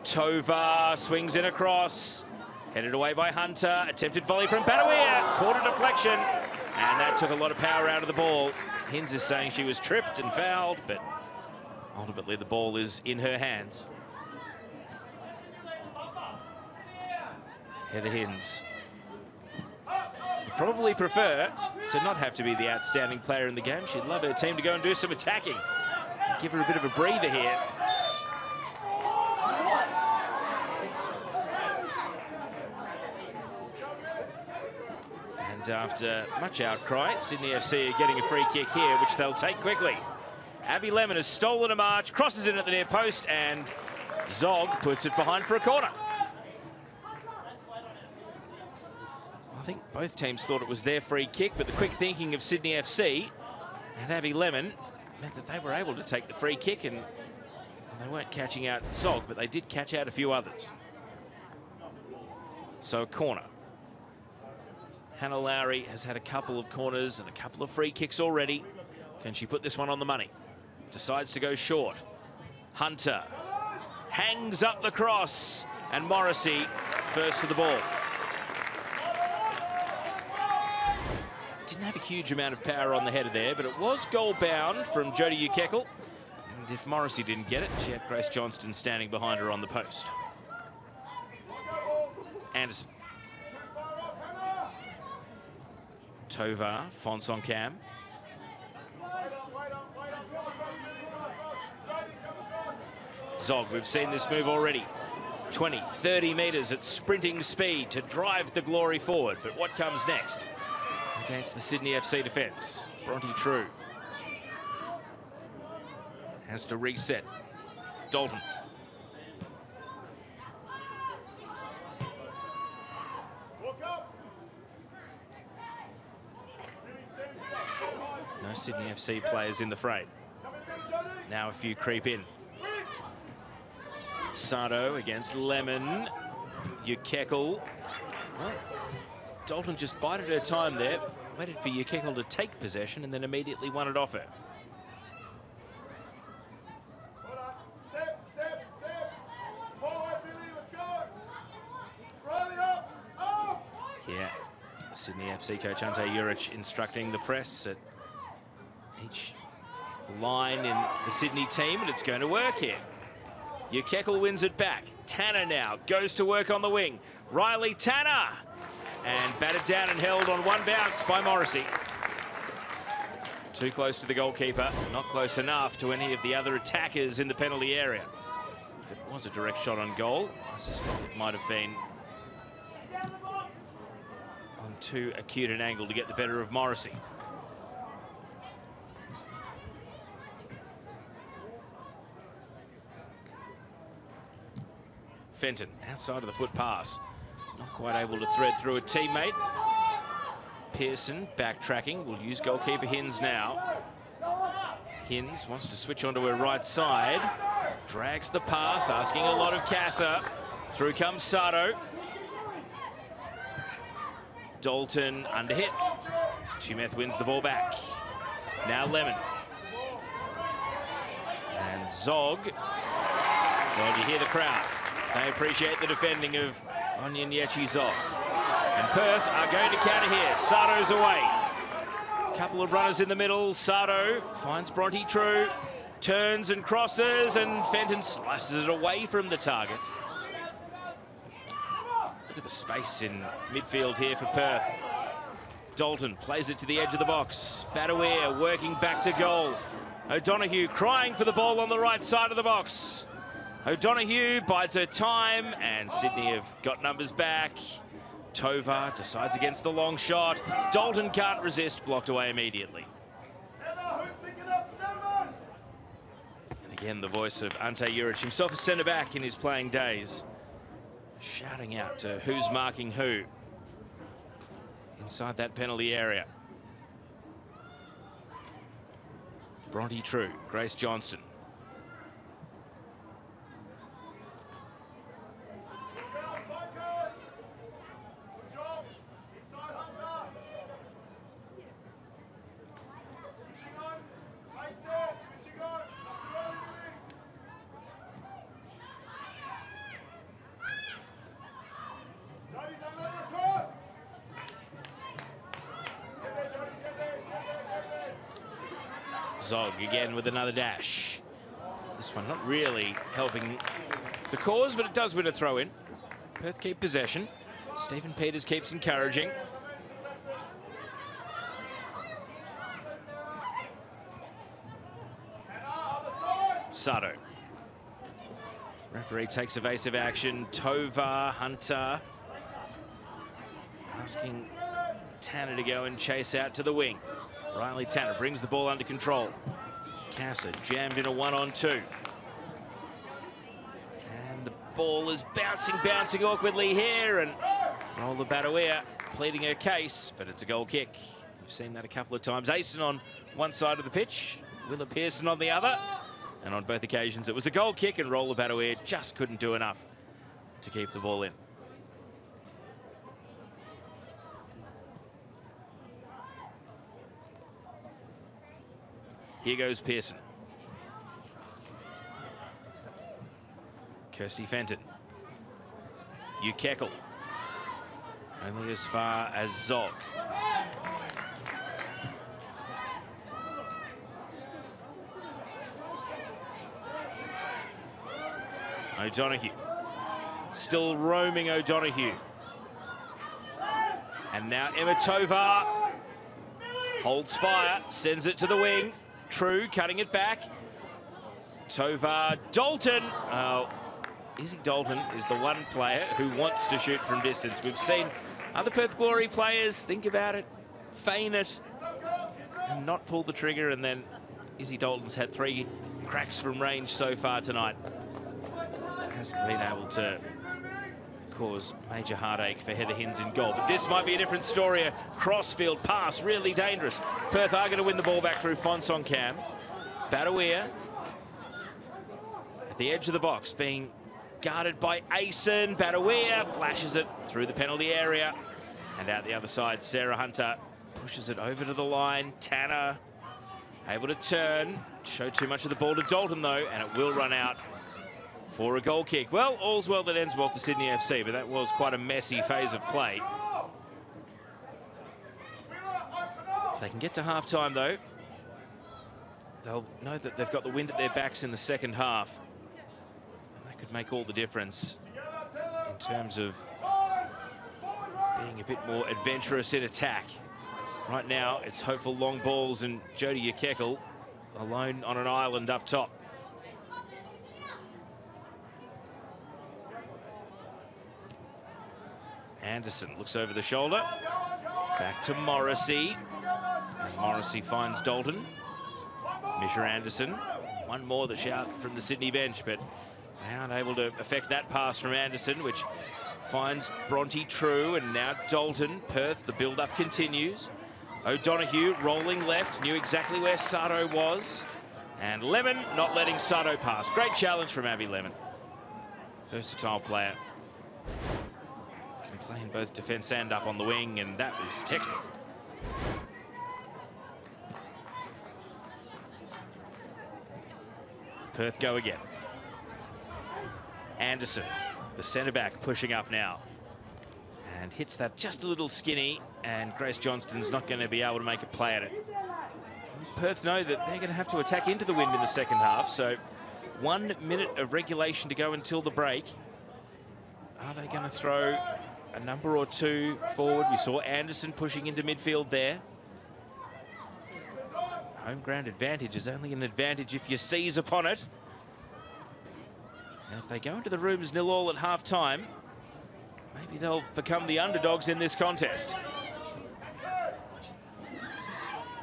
Tovar swings in across. Headed away by Hunter. Attempted volley from Badawir. Caught a deflection, and that took a lot of power out of the ball. Hinds is saying she was tripped and fouled, but ultimately the ball is in her hands. Heather Hinds. Would probably prefer to not have to be the outstanding player in the game. She'd love her team to go and do some attacking. Give her a bit of a breather here. And after much outcry, Sydney FC are getting a free kick here, which they'll take quickly. Abby Lemon has stolen a march, crosses in at the near post, and Zog puts it behind for a corner. I think both teams thought it was their free kick, but the quick thinking of Sydney FC and Abby Lemon meant that they were able to take the free kick, and they weren't catching out Zog, but they did catch out a few others. So a corner. Hannah Lowry has had a couple of corners and a couple of free kicks already. Can she put this one on the money? Decides to go short. Hunter hangs up the cross, and Morrissey first to the ball. Didn't have a huge amount of power on the header there, but it was goal bound from Jodie Ukekel. And if Morrissey didn't get it, she had Grace Johnston standing behind her on the post. Anderson. Tovar, Fonsoncam. Zog, we've seen this move already. 20, 30 metres at sprinting speed to drive the Glory forward. But what comes next against the Sydney FC defence? Bronte True has to reset. Dalton. No Sydney FC players in the fray. Now a few creep in. Sato against Lemon. Ukekel. Well, Dalton just bided her time there, waited for Ukekel to take possession and then immediately won it off her. Yeah, Sydney FC coach Ante Juric instructing the press at each line in the Sydney team, and it's going to work here. Ukekel wins it back. Tanner now goes to work on the wing. Riley Tanner, and batted down and held on one bounce by Morrissey. Too close to the goalkeeper, not close enough to any of the other attackers in the penalty area. If it was a direct shot on goal, I suspect it might have been on too acute an angle to get the better of Morrissey. Fenton outside of the foot pass, not quite able to thread through a teammate. Pearson backtracking, will use goalkeeper Hinz now. Hinz wants to switch onto her right side, drags the pass, asking a lot of Casa. Through comes Sato. Dalton under hit. Tumeth wins the ball back. Now Lemon. And Zog. Well, you hear the crowd. They appreciate the defending of Onyenyechi Zog. And Perth are going to counter here. Sato's away. Couple of runners in the middle. Sato finds Bronte True. Turns and crosses, and Fenton slices it away from the target. Look at the space in midfield here for Perth. Dalton plays it to the edge of the box. Badawir working back to goal. O'Donoghue crying for the ball on the right side of the box. O'Donoghue bides her time, and Sydney have got numbers back. Tovar decides against the long shot. Dalton can't resist, blocked away immediately. And again, the voice of Ante Juric, himself a centre-back in his playing days, shouting out to who's marking who inside that penalty area. Bronte True, Grace Johnston. Zog again with another dash. This one not really helping the cause, but it does win a throw in. Perth keep possession. Stephen Peters keeps encouraging. Sato. Referee takes evasive action. Tovar, Hunter asking Tanner to go and chase out to the wing. Riley Tanner brings the ball under control. Casa jammed in a 1-on-2. And the ball is bouncing awkwardly here, and Rolla Badawea pleading her case, but it's a goal kick. We've seen that a couple of times. Asen on one side of the pitch, Willa Pearson on the other, and on both occasions it was a goal kick, and Rolla Badawea just couldn't do enough to keep the ball in. Here goes Pearson. Kirsty Fenton. Ukekel. Only as far as Zog. O'Donoghue. Still roaming O'Donoghue. And now Emma Tovar holds fire, sends it to the wing. True, cutting it back. Tovar, Dalton. Oh, Izzy Dalton is the one player who wants to shoot from distance. We've seen other Perth Glory players think about it, feign it, and not pull the trigger, and then Izzy Dalton's had 3 cracks from range so far tonight. Hasn't been able to cause major heartache for Heather Hinds in goal. But this might be a different story. A crossfield pass, really dangerous. Perth are going to win the ball back through Fonsong Cam. Badawea at the edge of the box, being guarded by Asen. Badawea flashes it through the penalty area. And out the other side, Sarah Hunter pushes it over to the line. Tanner able to turn. Show too much of the ball to Dalton, though, and it will run out for a goal kick. Well, all's well that ends well for Sydney FC, but that was quite a messy phase of play. If they can get to half-time, though, they'll know that they've got the wind at their backs in the second half. And that could make all the difference in terms of being a bit more adventurous in attack. Right now, it's hopeful long balls and Jodie Ukekel alone on an island up top. Anderson looks over the shoulder. Back to Morrissey. And Morrissey finds Dalton. Misha Anderson. One more the shout from the Sydney bench, but they aren't able to affect that pass from Anderson, which finds Bronte True, and now Dalton. Perth, the build-up continues. O'Donoghue rolling left, knew exactly where Sato was. And Lemon not letting Sato pass. Great challenge from Abby Lemon. Versatile player. Playing both defence and up on the wing, and that was textbook. Perth go again. Anderson, the centre-back, pushing up now. And hits that just a little skinny, and Grace Johnston's not going to be able to make a play at it. Perth know that they're going to have to attack into the wind in the second half, so 1 minute of regulation to go until the break. Are they going to throw a number or 2 forward? We saw Anderson pushing into midfield there. Home ground advantage is only an advantage if you seize upon it. And if they go into the rooms 0-0 at half-time, maybe they'll become the underdogs in this contest.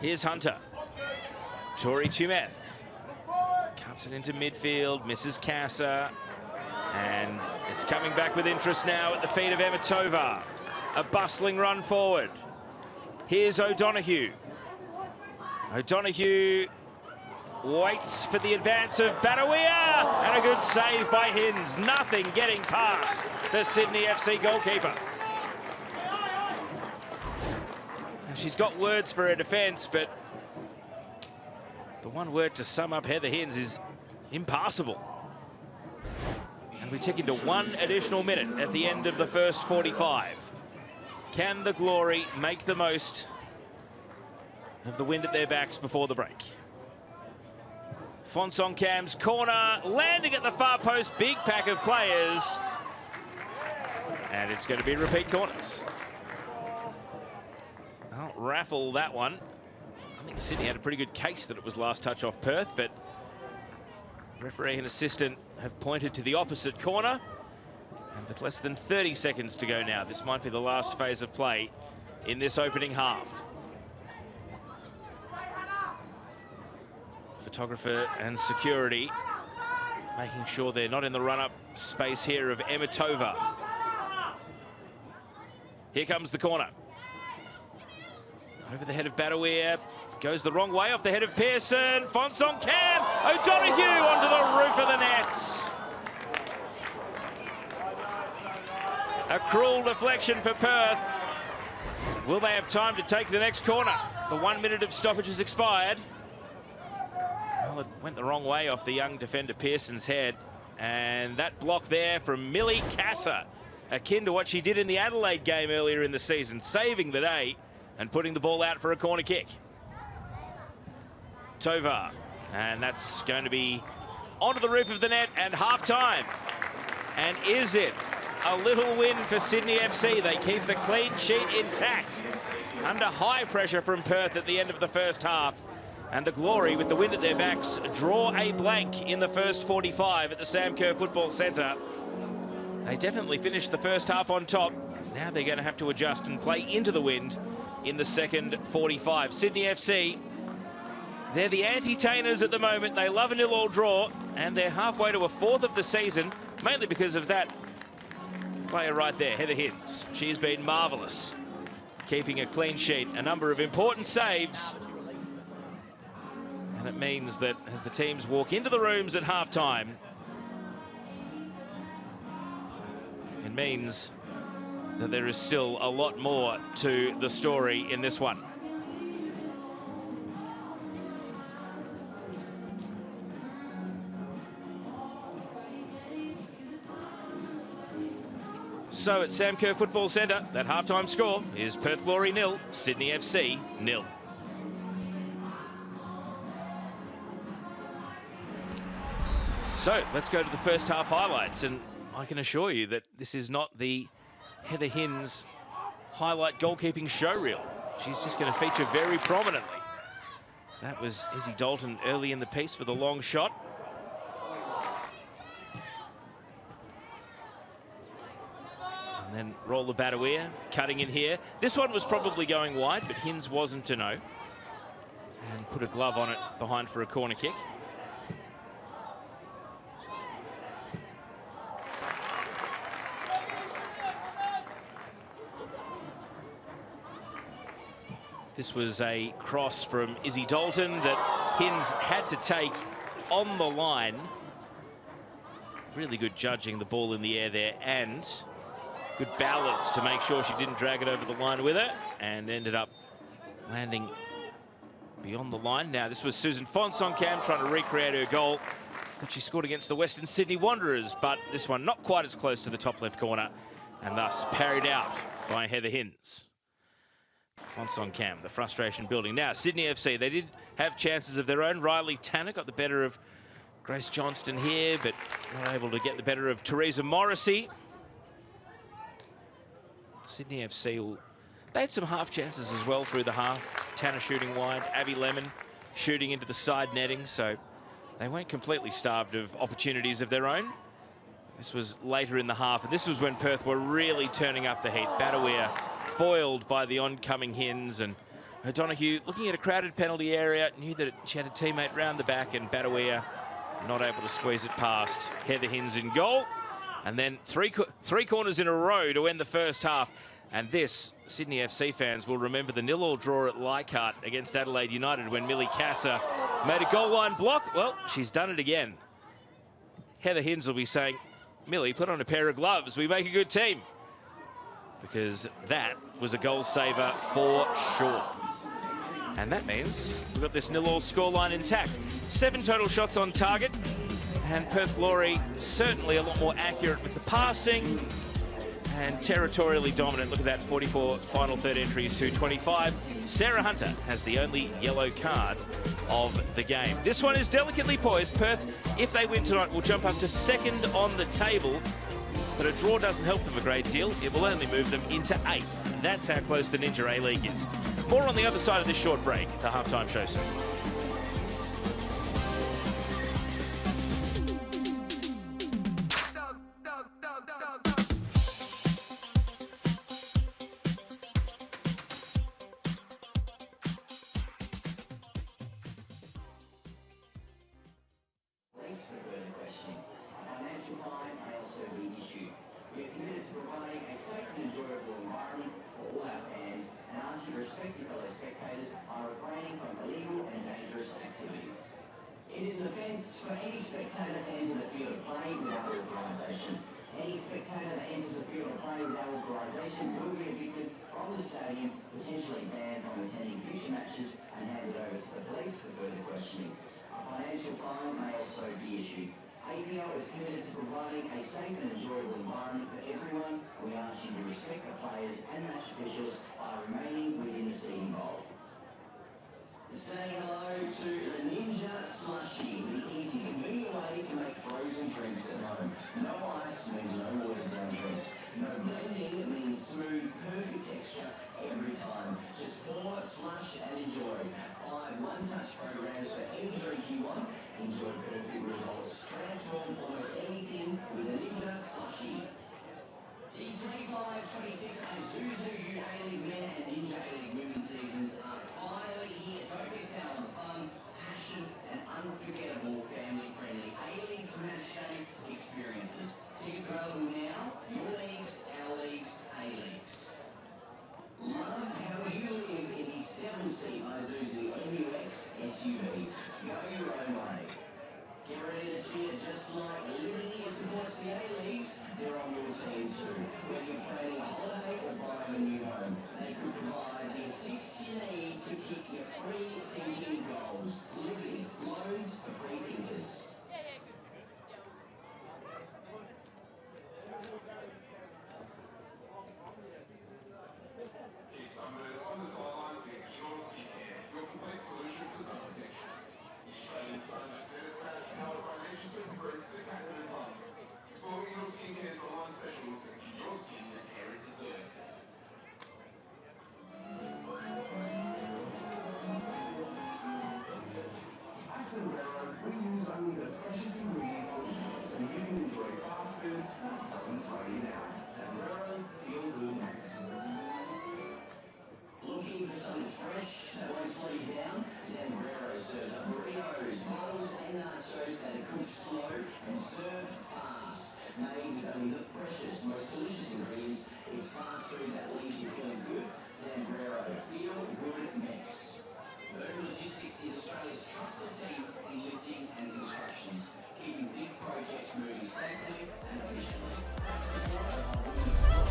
Here's Hunter. Tori Tumeth cuts it into midfield, misses Casa. And it's coming back with interest now at the feet of Emma Tovar. A bustling run forward. Here's O'Donoghue. O'Donoghue waits for the advance of Badawea, and a good save by Hinds. Nothing getting past the Sydney FC goalkeeper. And she's got words for her defence, but the one word to sum up Heather Hinds is impassable. We tick into 1 additional minute at the end of the first 45. Can the Glory make the most of the wind at their backs before the break? Fonsong Cam's corner, landing at the far post, big pack of players. And it's going to be repeat corners. I'll raffle that one. I think Sydney had a pretty good case that it was last touch off Perth, but referee and assistant have pointed to the opposite corner. And with less than 30 seconds to go now, this might be the last phase of play in this opening half. Photographer and security making sure they're not in the run-up space here of Emitova. Here comes the corner. Over the head of Badawir. Goes the wrong way off the head of Pearson. Fonsong Cam. O'Donoghue onto the roof of the nets. A cruel deflection for Perth. Will they have time to take the next corner? The 1 minute of stoppage has expired. Well, it went the wrong way off the young defender Pearson's head. And that block there from Millie Casa, akin to what she did in the Adelaide game earlier in the season, saving the day and putting the ball out for a corner kick. Tovar, and that's going to be onto the roof of the net and half-time. And is it a little win for Sydney FC? They keep the clean sheet intact under high pressure from Perth at the end of the first half. And the Glory, with the wind at their backs, draw a blank in the first 45 at the Sam Kerr Football Centre. They definitely finished the first half on top. Now they're going to have to adjust and play into the wind in the second 45. Sydney FC, they're the anti-tainers at the moment. They love a 0-all draw, and they're halfway to a fourth of the season, mainly because of that player right there, Heather Hinds. She's been marvellous, keeping a clean sheet, a number of important saves. And it means that as the teams walk into the rooms at half-time, it means that there is still a lot more to the story in this one. So at Sam Kerr Football Centre, that halftime score is Perth Glory 0, Sydney FC 0. So let's go to the first half highlights, and I can assure you that this is not the Heather Hinds highlight goalkeeping showreel. She's just going to feature very prominently. That was Izzy Dalton early in the piece with a long shot. And then Roller Badawir cutting in here. This one was probably going wide, but Hinds wasn't to know. And put a glove on it behind for a corner kick. This was a cross from Izzy Dalton that Hinds had to take on the line. Really good judging the ball in the air there, and good balance to make sure she didn't drag it over the line with her, and ended up landing beyond the line. Now this was Susan Fonsong-Cam trying to recreate her goal that she scored against the Western Sydney Wanderers, but this one not quite as close to the top left corner, and thus parried out by Heather Hinds. Fonsong-Cam, the frustration building. Now, Sydney FC, they did have chances of their own. Riley Tanner got the better of Grace Johnston here, but not able to get the better of Teresa Morrissey. Sydney FC, they had some half chances as well through the half. Tanner shooting wide, Abby Lemon shooting into the side netting, so they weren't completely starved of opportunities of their own. This was later in the half, and this was when Perth were really turning up the heat. Badawir foiled by the oncoming Hinds, and O'Donoghue, looking at a crowded penalty area, knew that she had a teammate round the back, and Badawir not able to squeeze it past. Heather Hinds in goal, and then three corners in a row to end the first half. And this, Sydney FC fans will remember the 0-all draw at Leichhardt against Adelaide United when Millie Casa made a goal line block. Well, she's done it again. Heather Hinds will be saying, Millie, put on a pair of gloves. We make a good team. Because that was a goal saver for sure. And that means we've got this 0-all scoreline intact. 7 total shots on target. And Perth Glory certainly a lot more accurate with the passing and territorially dominant. Look at that, 44 final third entries to 25. Sarah Hunter has the only yellow card of the game. This one is delicately poised. Perth, if they win tonight, will jump up to second on the table. But a draw doesn't help them a great deal. It will only move them into 8th. That's how close the Ninja A-League is. More on the other side of this short break, the halftime show soon. It is an offence for any spectator to enter the field of play without authorisation. Any spectator that enters the field of play without authorisation will be evicted from the stadium, potentially banned from attending future matches, and handed over to the police for further questioning. A financial fine may also be issued. APL is committed to providing a safe and enjoyable environment for everyone. We ask you to respect the players and match officials by remaining within the seating bowl. Say hello to the Ninja Slushie, the easy, convenient way to make frozen drinks at home. No ice means no watered down drinks. No blending means smooth, perfect texture every time. Just pour, slush and enjoy. 5 one-touch programs for any drink you want. Enjoy perfect results. Transform almost anything with a Ninja Slushie. The 25-26 Isuzu A-League men and Ninja A-League women seasons are finally here. Don't miss out on the fun, passion and unforgettable family-friendly A-Leagues match day experiences. Tickets available now. Your leagues, our leagues, A-Leagues. Love how you live in the 7-seat Isuzu MUX SUV. Go your own way. Get ready to cheer just like Liberty supports the A-Leagues. They're on your team too. Whether you're planning a holiday or buying a new home, they could provide the assist you need to keep your free-thinking goals. Liberty, loans for free-thinkers. Keep sunburned on the sidelines with your skincare, your complete solution for sun protection. Australian Sun Standard Spanish powered by Nature's Superfruit, the Captain Pump. Explore your skincare's online specials and give your skin the care it deserves. At Sombrero, we use only the freshest ingredients so you can enjoy fast food that doesn't slow you down. Sombrero, feel good max. Looking for something fresh that won't slow you down? Sombrero serves up burritos, bowls and nachos that are cooked slow and served fast. Made with only the freshest, most delicious ingredients, it's fast food that leaves you feeling good. Sombrero, feel good mix. Virgin Logistics is Australia's trusted team in lifting and constructions, keeping big projects moving safely and efficiently.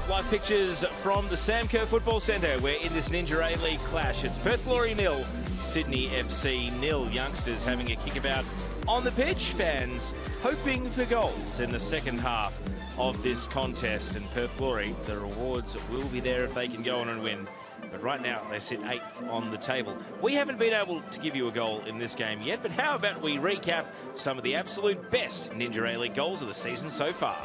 Live pictures from the Sam Kerr Football Centre. We're in this Ninja A-League clash. It's Perth Glory 0, Sydney FC 0. Youngsters having a kickabout on the pitch. Fans hoping for goals in the second half of this contest. And Perth Glory, the rewards will be there if they can go on and win. But right now, they sit 8th on the table. We haven't been able to give you a goal in this game yet, but how about we recap some of the absolute best Ninja A-League goals of the season so far.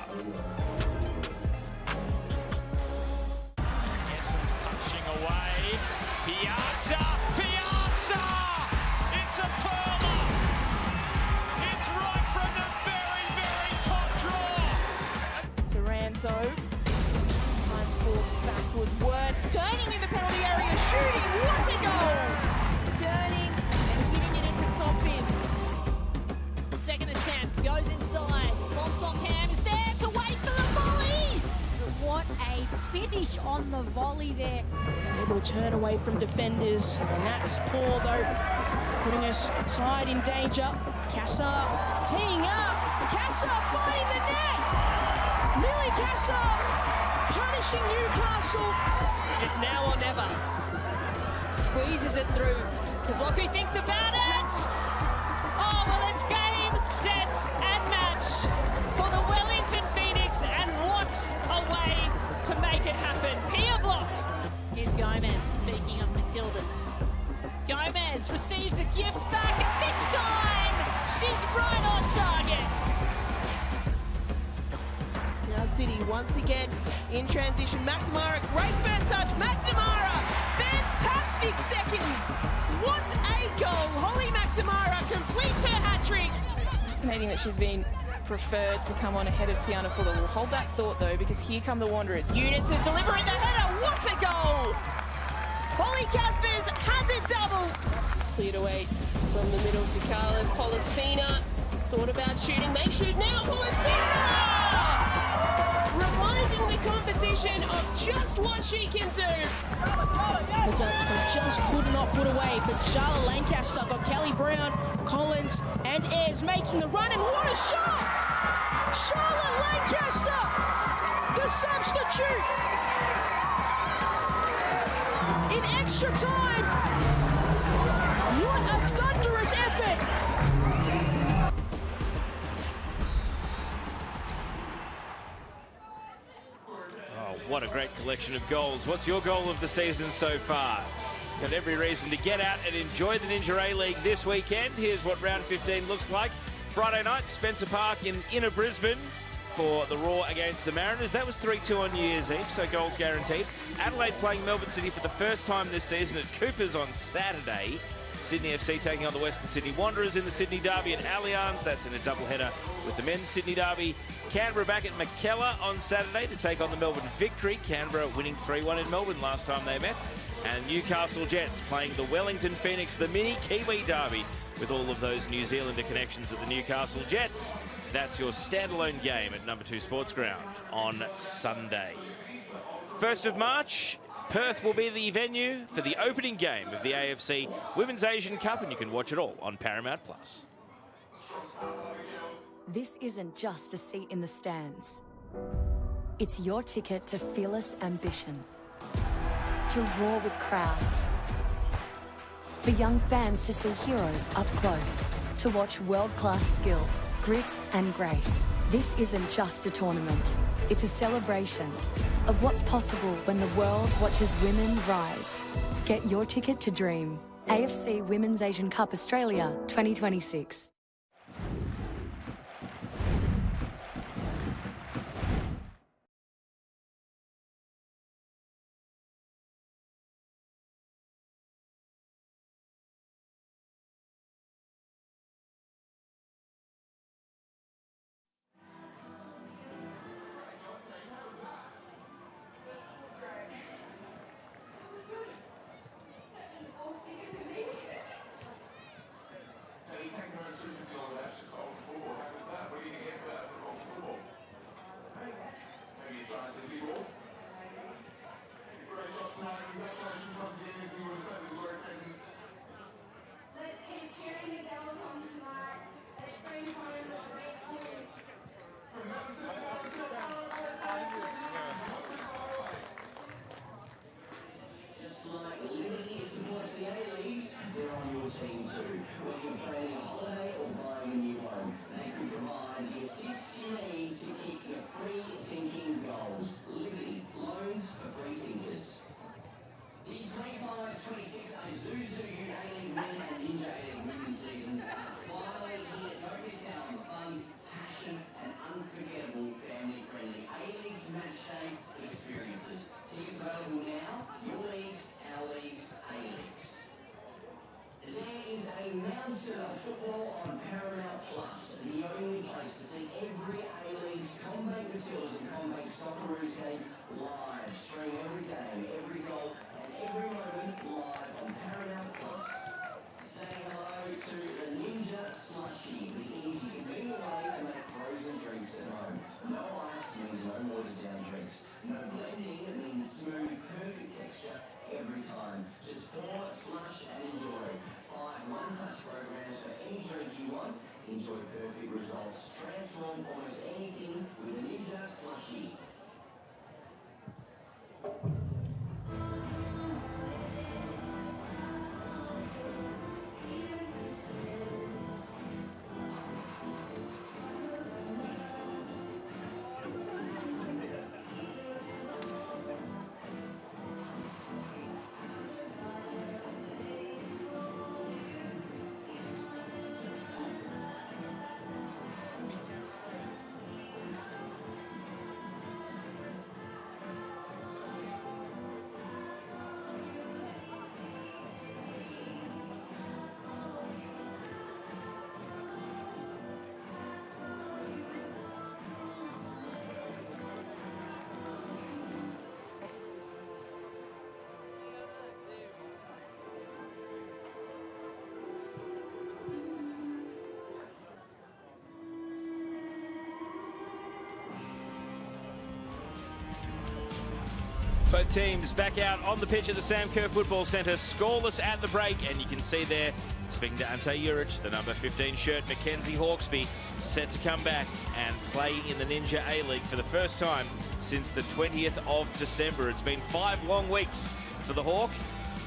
Away, Piazza! It's a perler! It's right from the very, very top draw! Taranto, time forced backwards, Words turning in the penalty area, shooting, what a goal! Turning and hitting it into top bins. Second attempt, goes inside, Monsongham is there to wait for the volley! What a finish on the volley there. Able to turn away from defenders, and that's poor though, putting us side in danger. Casa teeing up, Casa finding the net! Millie Casa punishing Newcastle. It's now or never. Squeezes it through. Tavoku thinks about it. Oh, well, it's game, set, and match for the Wellington Phoenix, and what a way to make it happen. Pia Block. Here's Gomez, speaking of Matildas. Gomez receives a gift back, and this time she's right on target. Now City once again in transition. McNamara, great first touch. McNamara, fantastic second. What a goal. Holly McNamara completes her hat-trick. Fascinating that she's been preferred to come on ahead of Tiana Fuller. We'll hold that thought though, because here come the Wanderers. Eunice is delivering the header. What a goal! Holly Caspers has it double. It's cleared away from the middle. Sikalas, Policina thought about shooting. May shoot now. Policina! Reminder showing the competition of just what she can do. They just could not put away, but Charlotte Lancaster got Kelly Brown, Collins and Ayres making the run, and what a shot! Charlotte Lancaster, the substitute, in extra time. What a thunderous effort! Oh, what a great collection of goals. What's your goal of the season so far? Got every reason to get out and enjoy the Ninja A-League this weekend. Here's what round 15 looks like. Friday night, Spencer Park in inner Brisbane for the Raw against the Mariners. That was 3-2 on New Year's Eve, so goals guaranteed. Adelaide playing Melbourne City for the first time this season at Cooper's on Saturday. Sydney FC taking on the Western Sydney Wanderers in the Sydney Derby at Allianz. That's in a doubleheader with the men's Sydney Derby. Canberra back at Mackellar on Saturday to take on the Melbourne Victory. Canberra winning 3-1 in Melbourne last time they met. And Newcastle Jets playing the Wellington Phoenix, the mini Kiwi Derby, with all of those New Zealander connections at the Newcastle Jets. That's your standalone game at number 2 Sports Ground on Sunday. 1st of March, Perth will be the venue for the opening game of the AFC Women's Asian Cup, and you can watch it all on Paramount+. This isn't just a seat in the stands. It's your ticket to fearless ambition, to roar with crowds, for young fans to see heroes up close, to watch world-class skill, grit and grace. This isn't just a tournament. It's a celebration of what's possible when the world watches women rise. Get your ticket to dream. AFC Women's Asian Cup Australia 2026. Let's keep cheering the girls on tonight. Let's bring home the great points. Just like Liberty supports the A-Leagues, they're on your team too. Whether you're planning a holiday or buying a new home, they can provide the assist you need to keep your free-thinking goals. Liberty, loans for free thinkers. The 25-26 Isuzu A-League men and Ninja A-League women's seasons are finally here. Don't miss out on the fun, passion and unforgettable family-friendly A-Leagues match day experiences. Tickets available now. Your leagues, our leagues, A-Leagues. There is a mountain of football on Paramount Plus, the only place to see every A-League's Combank Matildas and Combank Socceroos game live. Stream every game, every goal and every moment live on Paramount Plus. Say hello to the Ninja Slushie, the easy, convenient way to make frozen drinks at home. No ice means no watered down drinks. No blending, it means smooth, perfect texture every time. Just pour, slush and enjoy. 5 one-touch programs for any drink you want. Enjoy perfect results. Transform almost anything with a Ninja Slushie. Both teams back out on the pitch at the Sam Kerr Football Centre, scoreless at the break, and you can see there, speaking to Ante Juric, the number 15 shirt, Mackenzie Hawkesby, set to come back and play in the Ninja A-League for the first time since the 20th of December. It's been 5 long weeks for the Hawk,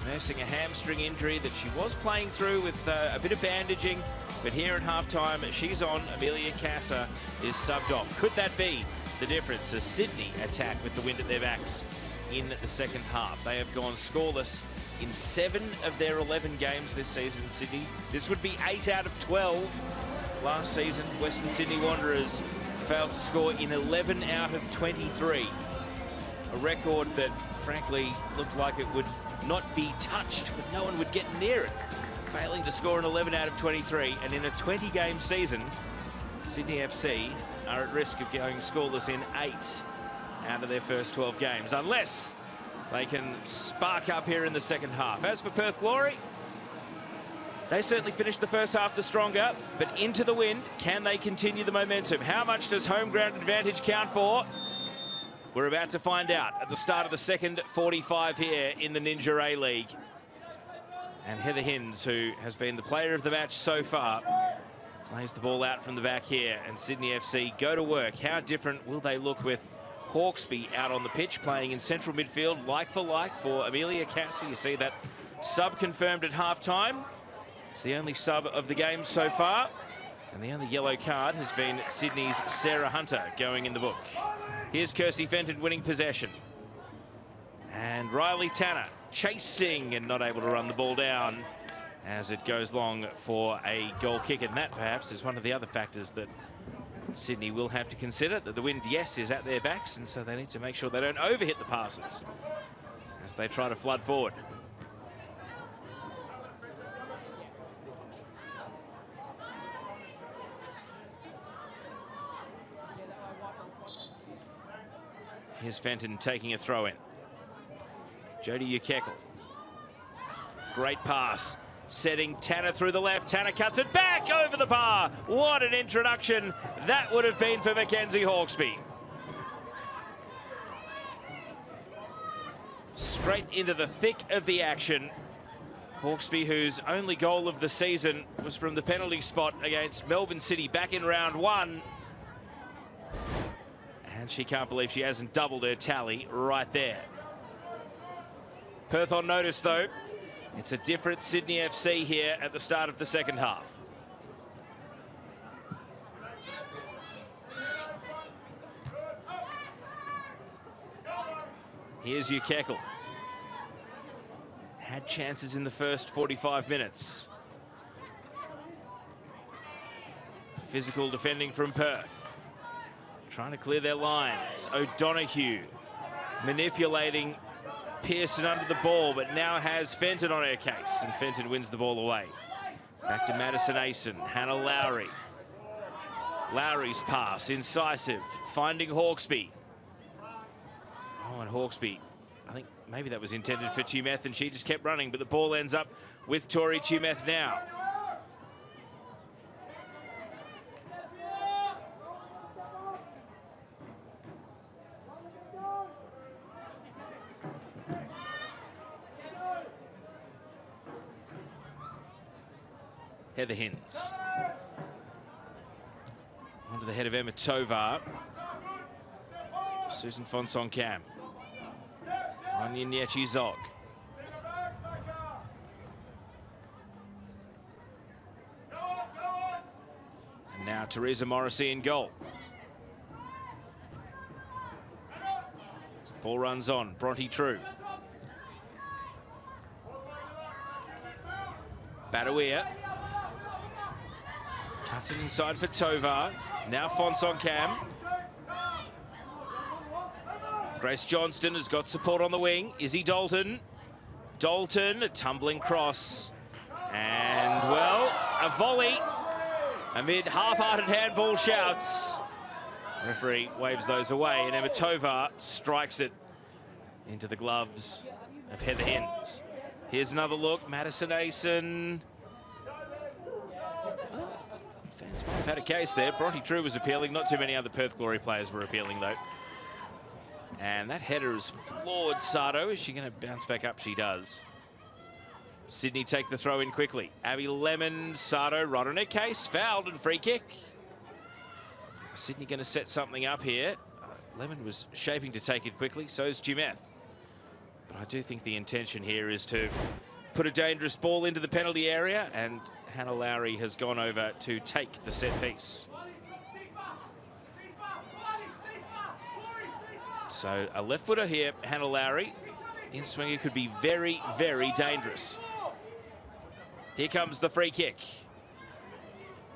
nursing a hamstring injury that she was playing through with a bit of bandaging, but here at halftime, she's on. Amelia Casa is subbed off. Could that be the difference? A Sydney attack with the wind at their backs in the second half. They have gone scoreless in 7 of their 11 games this season in Sydney. This would be 8 out of 12. Last season, Western Sydney Wanderers failed to score in 11 out of 23. A record that, frankly, looked like it would not be touched, but no one would get near it. Failing to score in 11 out of 23, and in a 20-game season, Sydney FC are at risk of going scoreless in 8 out of their first 12 games, unless they can spark up here in the second half. As for Perth Glory, they certainly finished the first half the stronger, but into the wind, can they continue the momentum? How much does home ground advantage count for? We're about to find out at the start of the second 45 here in the Ninja A-League. And Heather Hinds, who has been the player of the match so far, plays the ball out from the back here, and Sydney FC go to work. How different will they look with Hawkesby out on the pitch, playing in central midfield, like for like for Amelia Cassie? You see that sub confirmed at halftime. It's the only sub of the game so far, and the only yellow card has been Sydney's Sarah Hunter going in the book. Here's Kirsty Fenton winning possession, and Riley Tanner chasing and not able to run the ball down as it goes long for a goal kick. And that perhaps is one of the other factors that Sydney will have to consider, that the wind, yes, is at their backs, and so they need to make sure they don't overhit the passes as they try to flood forward. Here's Fenton taking a throw in. Jodie Ukekel. Great pass. Setting Tanner through the left. Tanner cuts it back over the bar. What an introduction that would have been for Mackenzie Hawkesby. Straight into the thick of the action. Hawkesby, whose only goal of the season was from the penalty spot against Melbourne City back in round 1. And she can't believe she hasn't doubled her tally right there. Perth on notice, though. It's a different Sydney FC here at the start of the second half. Here's Ukekel. Had chances in the first 45 minutes. Physical defending from Perth. Trying to clear their lines. O'Donoghue manipulating Pearson under the ball, but now has Fenton on her case, and Fenton wins the ball away. Back to Madison Asen, Hannah Lowry. Lowry's pass, incisive, finding Hawkesby. Oh, and Hawkesby, I think maybe that was intended for Tumeth, and she just kept running, but the ball ends up with Tori Tumeth now. Heather Hinds. Onto the head of Emma Tovar. Susan Fonsong-Kam. Anya Nyechi-Zog. And now Teresa Morrissey in goal. As the ball runs on, Bronte True. Badawia. Cuts it inside for Tovar. Now Fonsong-Kam. Grace Johnston has got support on the wing. Izzy Dalton. Dalton, a tumbling cross. And, well, a volley amid half-hearted handball shouts. Referee waves those away, and Emma Tovar strikes it into the gloves of Heather Hinds. Here's another look. Madison Asen. Fans might have had a case there. Bronte True was appealing. Not too many other Perth Glory players were appealing, though. And that header has floored Sato. Is she going to bounce back up? She does. Sydney take the throw in quickly. Abby Lemon, Sato right on her case. Fouled and free kick. Sydney going to set something up here. Lemon was shaping to take it quickly. So is Jumeth. But I do think the intention here is to put a dangerous ball into the penalty area. And Hannah Lowry has gone over to take the set piece. So a left footer here, Hannah Lowry. In swinger could be very, very dangerous. Here comes the free kick.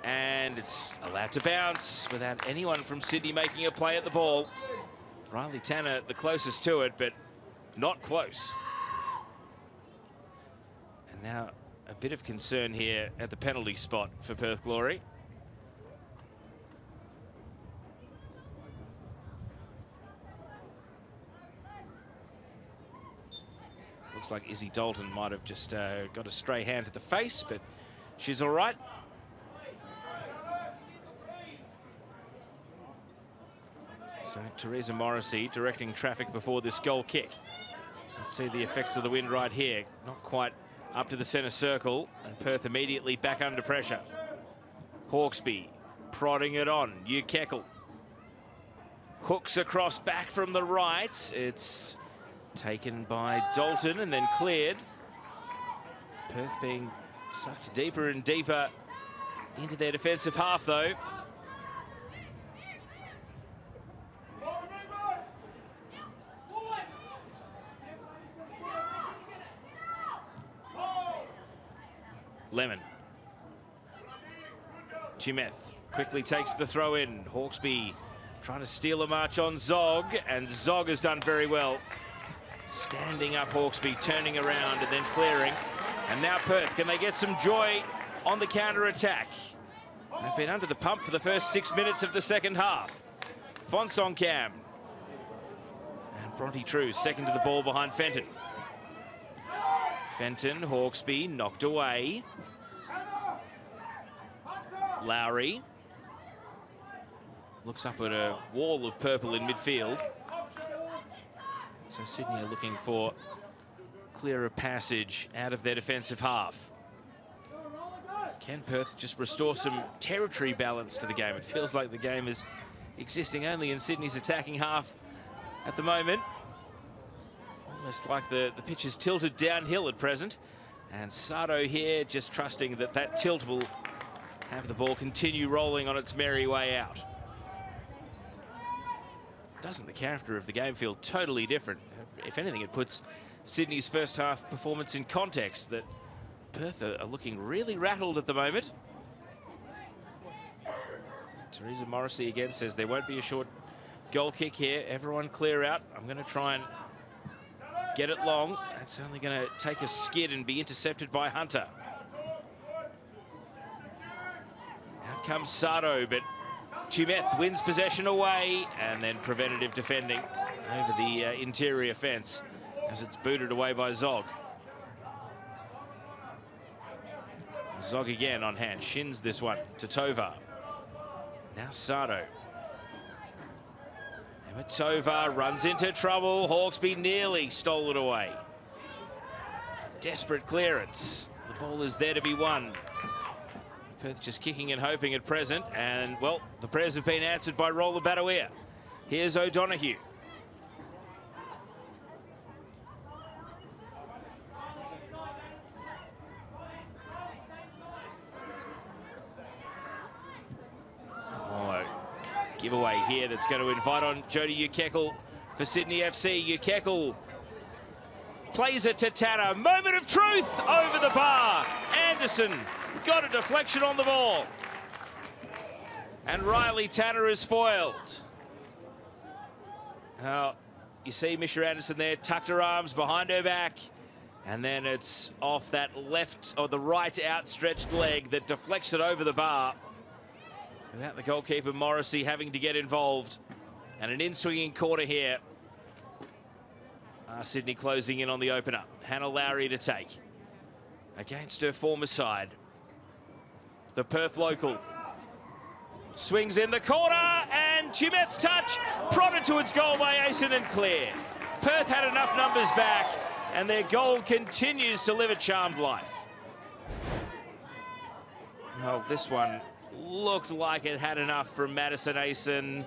And it's allowed to bounce without anyone from Sydney making a play at the ball. Riley Tanner the closest to it, but not close. And now a bit of concern here at the penalty spot for Perth Glory. Looks like Izzy Dalton might have just got a stray hand to the face, but she's all right. So Teresa Morrissey directing traffic before this goal kick. Let's see the effects of the wind right here. Not quite up to the centre circle, and Perth immediately back under pressure. Hawkesby prodding it on. Ukekal hooks across back from the right. It's taken by Dalton and then cleared. Perth being sucked deeper and deeper into their defensive half, though. Lemon. Jumeth quickly takes the throw in. Hawkesby trying to steal a march on Zog, and Zog has done very well. Standing up Hawkesby, turning around and then clearing. And now Perth, can they get some joy on the counter-attack? They've been under the pump for the first 6 minutes of the second half. Fonsong Cam. And Bronte True second to the ball behind Fenton. Fenton, Hawkesby knocked away. Lowry looks up at a wall of purple in midfield. So Sydney are looking for clearer passage out of their defensive half. Can Perth just restore some territory balance to the game? It feels like the game is existing only in Sydney's attacking half at the moment. Almost like the pitch is tilted downhill at present. And Sato here just trusting that that tilt will have the ball continue rolling on its merry way out. Doesn't the character of the game feel totally different? If anything, it puts Sydney's first half performance in context, that Perth are looking really rattled at the moment. Teresa Morrissey again says there won't be a short goal kick here. Everyone clear out. I'm going to try and get it long. That's only going to take a skid and be intercepted by Hunter. Out comes Sato, but Jumeth wins possession away, and then preventative defending over the interior fence as it's booted away by Zog. Zog again on hand, shins this one to Tovar. Now Sato. Emma Tovar runs into trouble. Hawkesby nearly stole it away. Desperate clearance. The ball is there to be won. Perth just kicking and hoping at present, and well, the prayers have been answered by Roller Badawia. Here's O'Donoghue. Oh, giveaway here that's going to invite on Jodie Ukekal for Sydney FC. Ukekal plays it to Tanner. Moment of truth over the bar. Anderson got a deflection on the ball. And Riley Tanner is foiled. Now, you see Misha Anderson there, tucked her arms behind her back. And then it's off that left or the right outstretched leg that deflects it over the bar. Without the goalkeeper Morrissey having to get involved. And an in-swinging corner here. Sydney closing in on the opener. Hannah Lowry to take. Against her former side. The Perth local swings in the corner, and Tumet's touch, prodded towards goal by Asen and clear. Perth had enough numbers back, and their goal continues to live a charmed life. Oh, this one looked like it had enough from Madison Asen.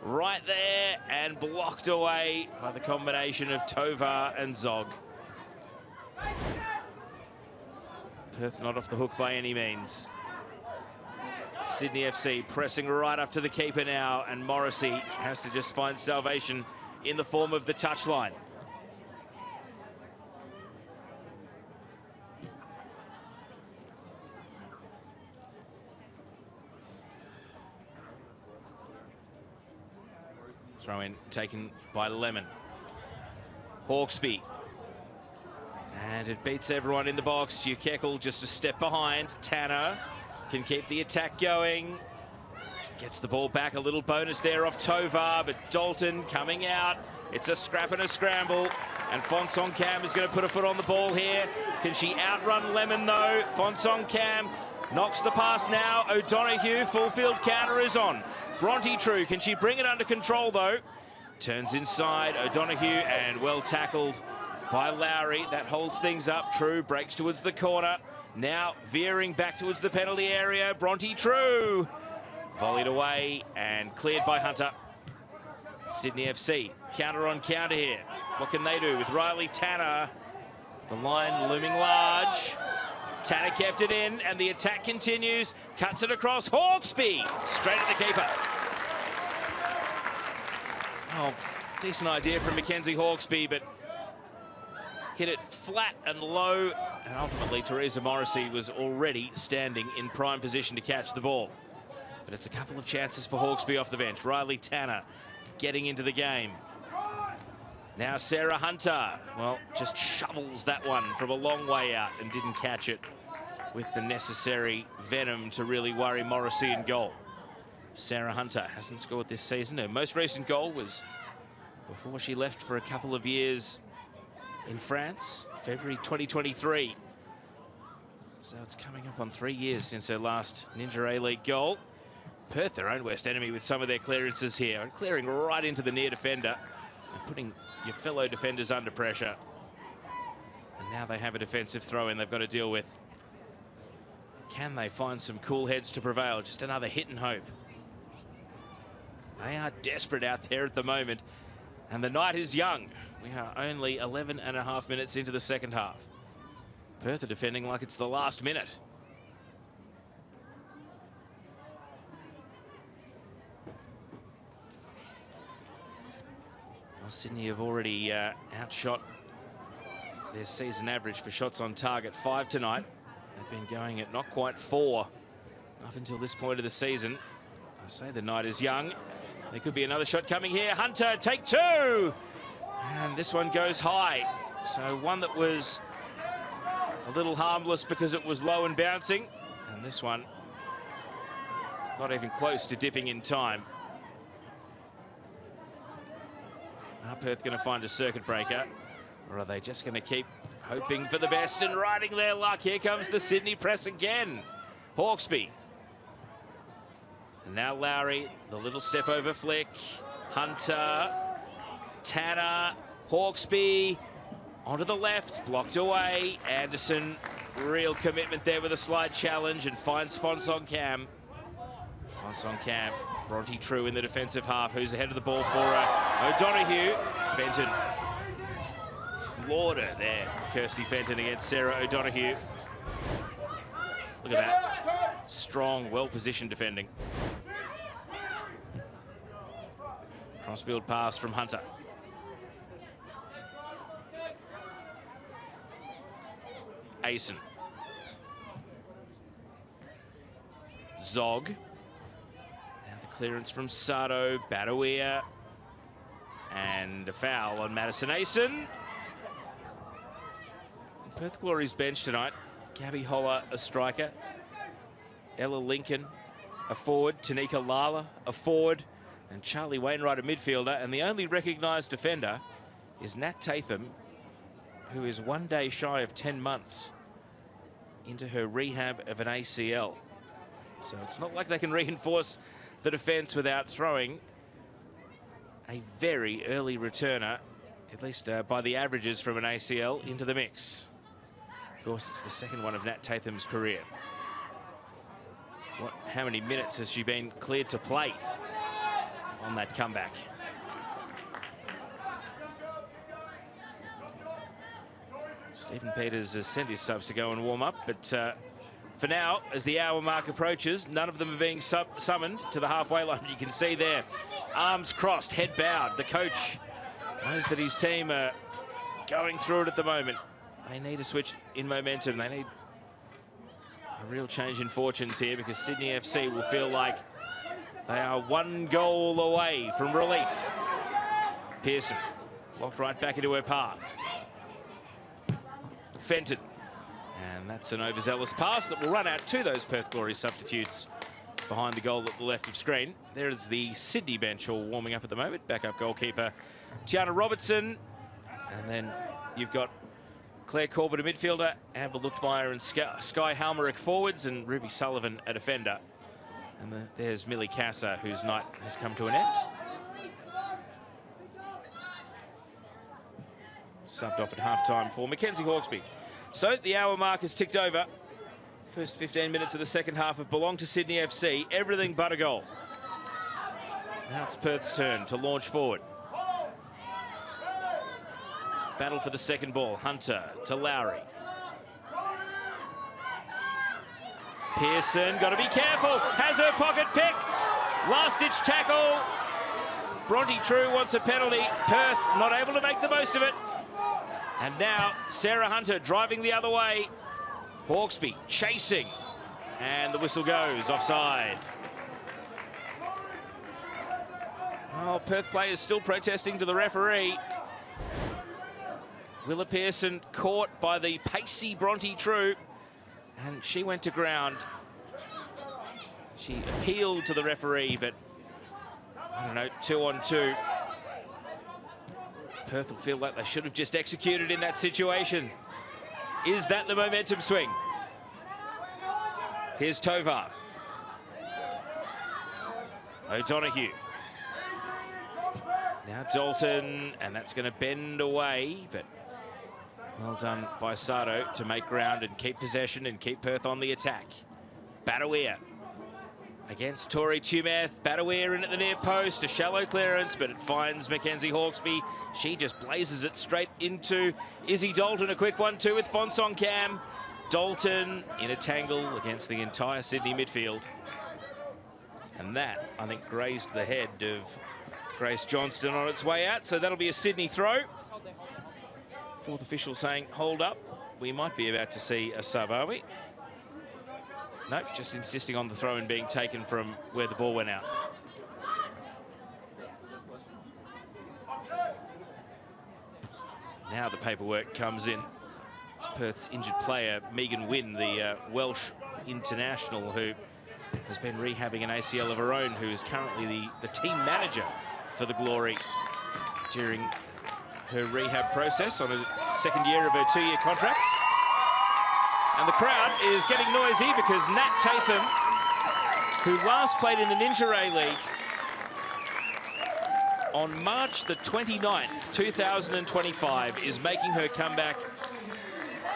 Right there, and blocked away by the combination of Tovar and Zog. Perth not off the hook by any means. Sydney FC pressing right up to the keeper now, and Morrissey has to just find salvation in the form of the touchline. Throw in taken by Lemon. Hawkesby. And it beats everyone in the box. Kekel just a step behind. Tanner can keep the attack going. Gets the ball back. A little bonus there off Tovar, but Dalton coming out. It's a scrap and a scramble. And Fonsong Cam is going to put a foot on the ball here. Can she outrun Lemon though? Fonsong Cam knocks the pass now. O'Donoghue, full field counter is on. Bronte True, can she bring it under control though? Turns inside, O'Donoghue, and well tackled by Lowry. That holds things up. True breaks towards the corner. Now veering back towards the penalty area. Bronte True. Volleyed away and cleared by Hunter. Sydney FC, counter on counter here. What can they do with Riley Tanner? The line looming large. Tanner kept it in, and the attack continues. Cuts it across. Hawkesby straight at the keeper. Oh, decent idea from Mackenzie Hawkesby, but hit it flat and low. And ultimately, Teresa Morrissey was already standing in prime position to catch the ball. But it's a couple of chances for Hawkesby off the bench. Riley Tanner getting into the game. Now Sarah Hunter, well, just shovels that one from a long way out and didn't catch it with the necessary venom to really worry Morrissey in goal. Sarah Hunter hasn't scored this season. Her most recent goal was before she left for a couple of years in France, February 2023. So it's coming up on 3 years since her last Ninja A-League goal. Perth, their own worst enemy with some of their clearances here, and clearing right into the near defender and putting your fellow defenders under pressure. And now they have a defensive throw-in they've got to deal with. Can they find some cool heads to prevail? Just another hit and hope. They are desperate out there at the moment, and the night is young. We are only 11.5 minutes into the second half. Perth are defending like it's the last minute. Well, Sydney have already outshot their season average for shots on target, 5 tonight. They've been going at not quite 4 up until this point of the season. I say the night is young. There could be another shot coming here. Hunter, take 2! And this one goes high. So one that was a little harmless because it was low and bouncing. And this one, not even close to dipping in time. Are Perth going to find a circuit breaker? Or are they just going to keep hoping for the best and riding their luck? Here comes the Sydney press again. Hawkesby. And now Lowry, the little step over flick. Hunter, Tanner, Hawkesby, onto the left, blocked away. Anderson, real commitment there with a slide challenge and finds Fonsong Cam. Fonsong Cam, Bronte True in the defensive half. Who's ahead of the ball for O'Donoghue? Fenton. Floored her there, Kirsty Fenton against Sarah O'Donoghue. Look at that. Strong, well-positioned defending. Crossfield pass from Hunter. Asen. Zog. Now the clearance from Sato, Badawia. And a foul on Madison Asen. Perth Glory's bench tonight. Gabby Holler, a striker. Ella Lincoln, a forward. Tanika Lala, a forward. And Charlie Wainwright, a midfielder. And the only recognised defender is Nat Tatham, who is 1 day shy of 10 months into her rehab of an ACL. So it's not like they can reinforce the defence without throwing a very early returner, at least by the averages from an ACL, into the mix. Of course, it's the second one of Nat Tatham's career. How many minutes has she been cleared to play on that comeback? Stephen Peters has sent his subs to go and warm up, but for now, as the hour mark approaches, none of them are being summoned to the halfway line. You can see there, arms crossed, head bowed. The coach knows that his team are going through it at the moment. They need a switch in momentum. They need a real change in fortunes here, because Sydney FC will feel like they are one goal away from relief. Pearson blocked right back into her path. Fenton, and that's an overzealous pass that will run out to those Perth Glory substitutes behind the goal at the left of screen. There is the Sydney bench all warming up at the moment. Backup goalkeeper Tiana Robertson, and then you've got Claire Corbett, a midfielder, Amber Luchtmeyer and Sky Halmerick forwards, and Ruby Sullivan, a defender. And there's Millie Casa, whose night has come to an end. Subbed off at half-time for Mackenzie Hawkesby. So the hour mark has ticked over. First 15 minutes of the second half have belonged to Sydney FC. Everything but a goal. Now it's Perth's turn to launch forward. Battle for the second ball. Hunter to Lowry. Pearson, got to be careful. Has her pocket picked. Last-ditch tackle. Bronte True wants a penalty. Perth not able to make the most of it. And now Sarah Hunter driving the other way. Hawkesby chasing. And the whistle goes offside. Oh, Perth players still protesting to the referee. Willa Pearson caught by the pacey Bronte True, and she went to ground. She appealed to the referee, but I don't know, 2-on-2. Perth will feel like they should have just executed in that situation. Is that the momentum swing? Here's Tovar. O'Donoghue. Now Dalton, and that's going to bend away, but well done by Sato to make ground and keep possession and keep Perth on the attack. Badawir against Tori Tumeth. Badawir in at the near post, a shallow clearance, but it finds Mackenzie Hawkesby. She just blazes it straight into Izzy Dalton. A quick 1-2 with Fonsong Cam. Dalton in a tangle against the entire Sydney midfield. And that, I think, grazed the head of Grace Johnston on its way out. So that'll be a Sydney throw. Fourth official saying, hold up. We might be about to see a sub, are we? Nope, just insisting on the throw-in being taken from where the ball went out. Now the paperwork comes in. It's Perth's injured player, Megan Wynn, the Welsh international, who has been rehabbing an ACL of her own, who is currently the team manager for the Glory during her rehab process on a second year of her 2-year contract. And the crowd is getting noisy because Nat Tatham, who last played in the Ninja A-League on March the 29th, 2025, is making her comeback,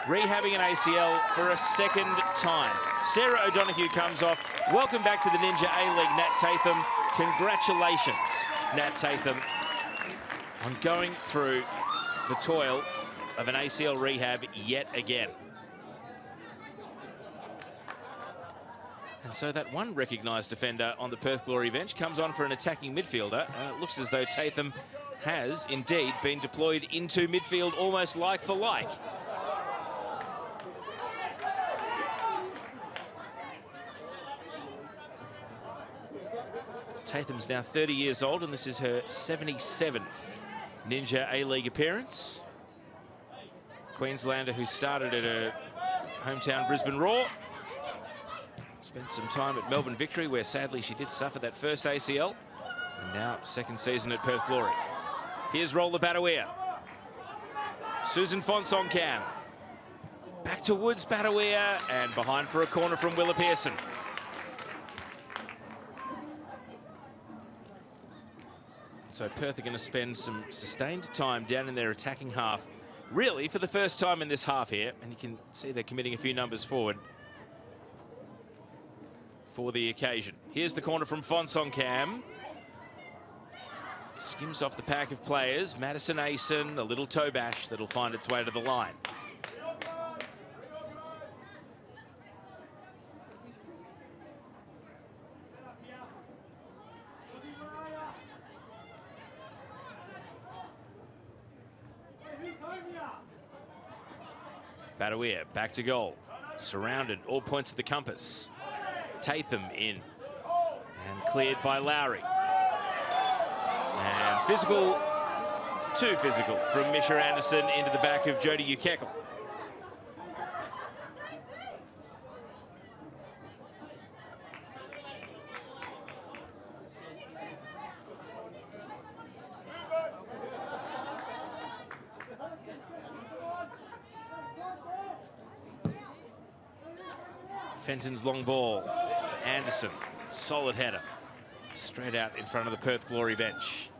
rehabbing an ACL for a second time. Sarah O'Donoghue comes off. Welcome back to the Ninja A-League, Nat Tatham. Congratulations, Nat Tatham, on going through the toil of an ACL rehab yet again. And so that one recognised defender on the Perth Glory bench comes on for an attacking midfielder. It looks as though Tatham has indeed been deployed into midfield almost like for like. Tatham's now 30 years old, and this is her 77th Ninja A-League appearance. Queenslander who started at her hometown Brisbane Roar. Spent some time at Melbourne Victory, where sadly she did suffer that first ACL. And now second season at Perth Glory. Here's Roller Badawir. Susan Fonsong Cam. Back to Woods Badawir, and behind for a corner from Willa Pearson. So Perth are going to spend some sustained time down in their attacking half, really for the first time in this half here, and you can see they're committing a few numbers forward for the occasion. Here's the corner from Fonsong Cam. Skims off the pack of players. Madison Asen, a little toe bash that'll find its way to the line. Badawir back to goal. Surrounded, all points of the compass. Tatham in. And cleared by Lowry. And physical, too physical, from Misha Anderson into the back of Jody Ukekel. Fenton's long ball. Anderson, solid header. Straight out in front of the Perth Glory bench.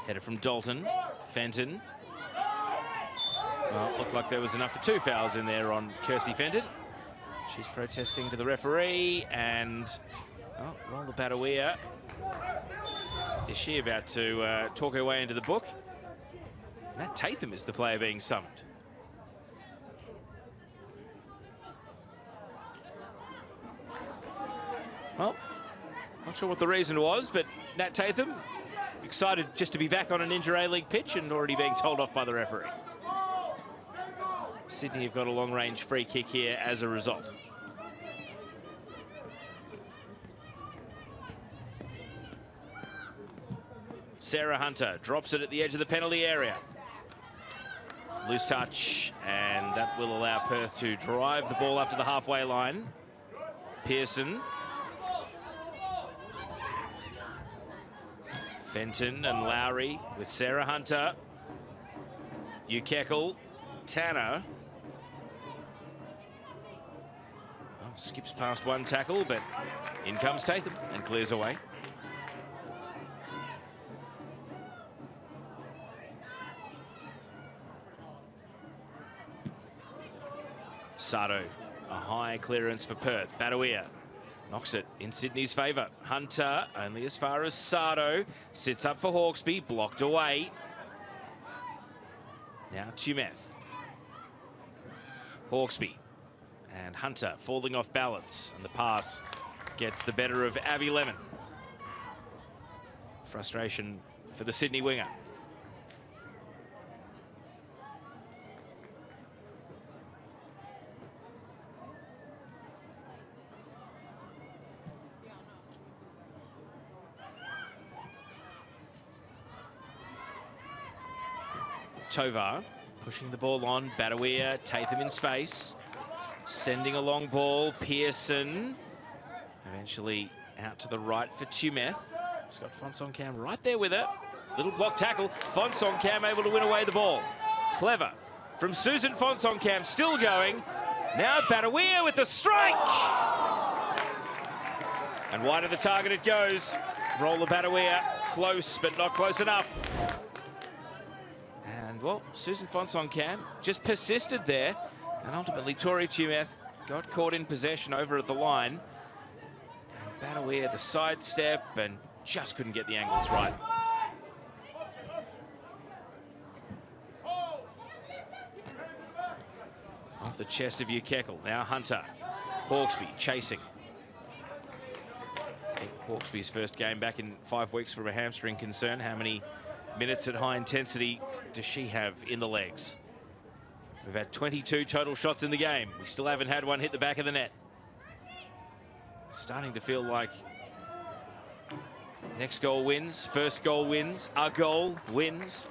Header from Dalton. Fenton. Well, it looked like there was enough for 2 fouls in there on Kirsty Fenton. She's protesting to the referee, and roll the Badawir. Is she about to talk her way into the book? Nat Tatham is the player being summoned. Well, not sure what the reason was, but Nat Tatham excited just to be back on an inter-A-League pitch and already being told off by the referee. Sydney have got a long-range free kick here as a result. Sarah Hunter drops it at the edge of the penalty area. Loose touch, and that will allow Perth to drive the ball up to the halfway line. Pearson. Fenton and Lowry with Sarah Hunter. Ukekel, Tanner. Skips past one tackle, but in comes Tatham and clears away. Sato, a high clearance for Perth. Badawir knocks it in Sydney's favour. Hunter only as far as Sato. Sits up for Hawkesby, blocked away. Now Tumeth. Hawkesby. And Hunter falling off balance, and the pass gets the better of Abby Lemon. Frustration for the Sydney winger. Tovar pushing the ball on. Badawir, Tatham in space. Sending a long ball, Pearson. Eventually out to the right for Tumeth. He's got Fonsong Cam right there with her. Little block tackle. Fonsong Cam able to win away the ball. Clever from Susan Fonsong Cam, still going. Now Badawir with the strike. And wide of the target it goes. Roll the Badawir, close but not close enough. And well, Susan Fonsong Cam just persisted there. And ultimately, Tori Tumeth got caught in possession over at the line. And Badawir, the sidestep, and just couldn't get the angles right. Off the chest of Ukekel. Now Hunter. Hawkesby chasing. I think Hawkesby's first game back in 5 weeks from a hamstring concern. How many minutes at high intensity does she have in the legs? We've had 22 total shots in the game. We still haven't had one hit the back of the net. It's starting to feel like next goal wins, first goal wins, a goal wins.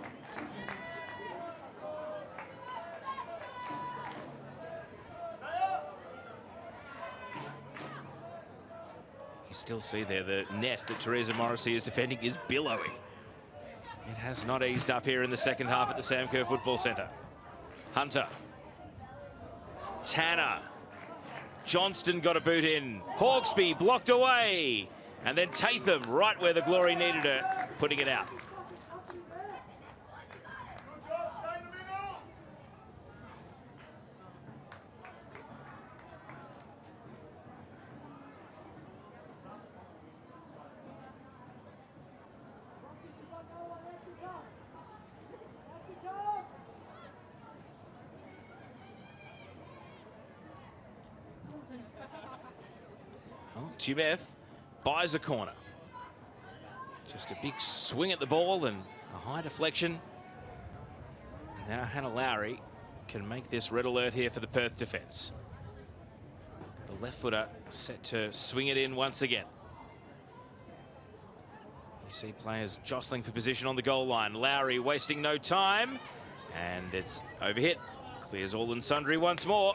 He's still see there the net that Teresa Morrissey is defending is billowing. It has not eased up here in the second half at the Sam Kerr Football Centre. Hunter. Tanner. Johnston got a boot in. Hawkesby blocked away. And then Tatham right where the Glory needed her, putting it out. Tumeth buys a corner. Just a big swing at the ball and a high deflection. And now Hannah Lowry can make this red alert here for the Perth defence. The left footer set to swing it in once again. You see players jostling for position on the goal line. Lowry wasting no time. And it's overhit. Clears all and sundry once more.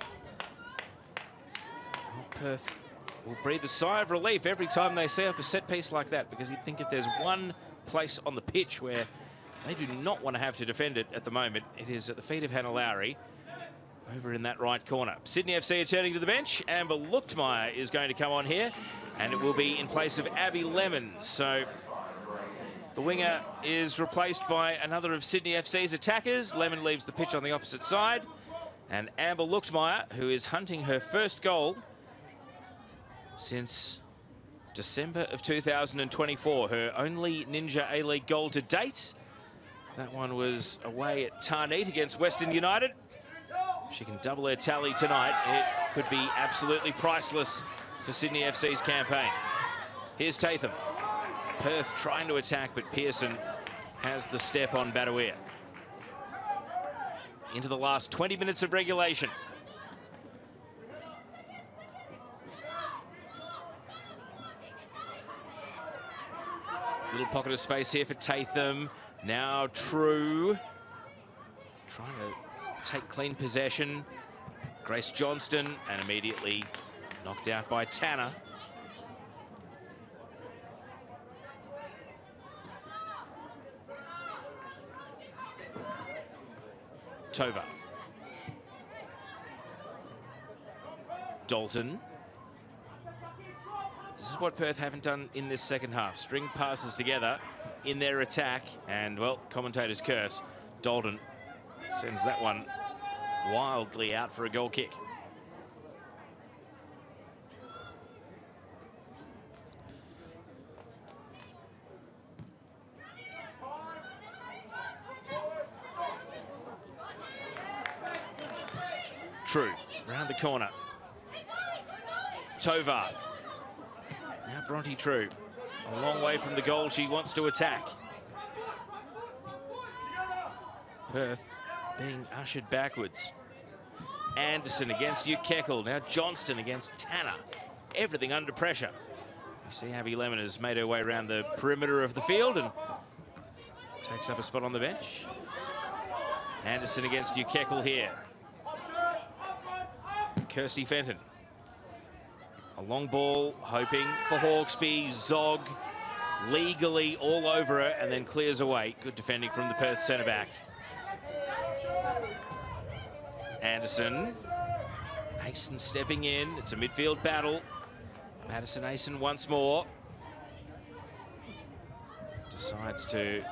Well, Perth will breathe a sigh of relief every time they see off a set piece like that, because you'd think if there's one place on the pitch where they do not want to have to defend it at the moment, it is at the feet of Hannah Lowry over in that right corner. Sydney FC are turning to the bench. Amber Luchtmeyer is going to come on here, and it will be in place of Abby Lemon. So the winger is replaced by another of Sydney FC's attackers. Lemon leaves the pitch on the opposite side, and Amber Luchtmeyer, who is hunting her first goal since December of 2024. Her only Ninja A-League goal to date. That one was away at Tarneet against Western United. She can double her tally tonight. It could be absolutely priceless for Sydney FC's campaign. Here's Tatham. Perth trying to attack, but Pearson has the step on Badawir. Into the last 20 minutes of regulation. Little pocket of space here for Tatham. Now True. Trying to take clean possession. Grace Johnston, and immediately knocked out by Tanner. Tova. Dalton. This is what Perth haven't done in this second half. String passes together in their attack, and, well, commentators curse. Dalton sends that one wildly out for a goal kick. True, round the corner. Tovar. Now Bronte True, a long way from the goal. She wants to attack. Perth being ushered backwards. Anderson against Ukekal. Now Johnston against Tanner. Everything under pressure. You see Abby Lemon has made her way around the perimeter of the field and takes up a spot on the bench. Anderson against Ukekal here. Kirsty Fenton. A long ball, hoping for Hawkesby. Zog legally all over her and then clears away. Good defending from the Perth centre-back. Anderson. Asen stepping in. It's a midfield battle. Madison Asen once more. Decides to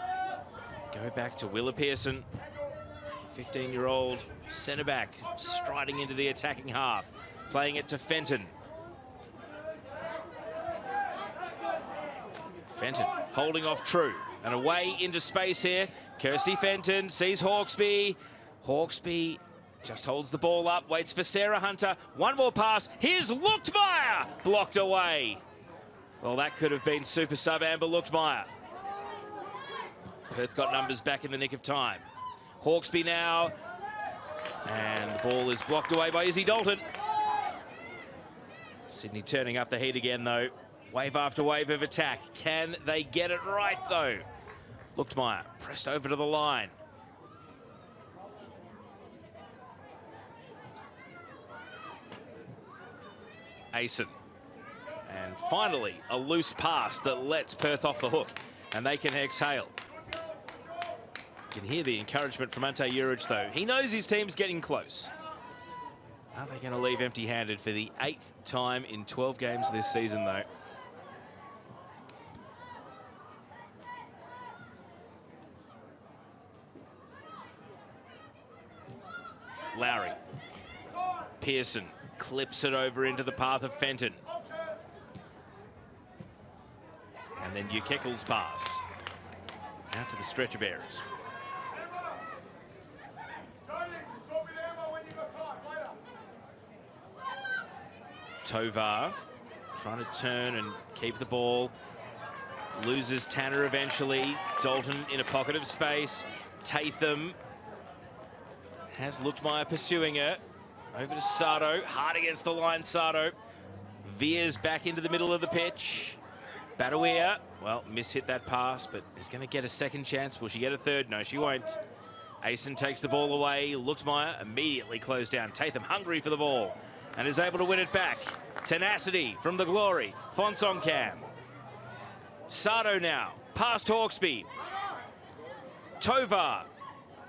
go back to Willa Pearson. The 15-year-old centre-back striding into the attacking half. Playing it to Fenton. Fenton holding off True. And away into space here. Kirsty Fenton sees Hawkesby. Hawkesby just holds the ball up, waits for Sarah Hunter. One more pass. Here's Luchtmeyer. Blocked away. Well, that could have been super sub Amber Luchtmeyer. Perth got numbers back in the nick of time. Hawkesby now. And the ball is blocked away by Izzy Dalton. Sydney turning up the heat again, though. Wave after wave of attack. Can they get it right, though? Luchtmeyer pressed over to the line. Asen. And finally, a loose pass that lets Perth off the hook, and they can exhale. You can hear the encouragement from Ante Juric, though. He knows his team's getting close. Are they going to leave empty-handed for the 8th time in 12 games this season, though? Lowry. Pearson clips it over into the path of Fenton. And then Ukekil's pass out to the stretcher bearers. Tovar trying to turn and keep the ball. Loses Tanner eventually. Dalton in a pocket of space. Tatham has Luchtmeyer pursuing her. Over to Sato. Hard against the line, Sato. Veers back into the middle of the pitch. Badawia, well, mishit that pass, but is going to get a second chance. Will she get a third? No, she won't. Asen takes the ball away. Luchtmeyer immediately closed down. Tatham hungry for the ball and is able to win it back. Tenacity from the Glory. Fonsong-Kam. Sato now, past Hawkesby. Tovar.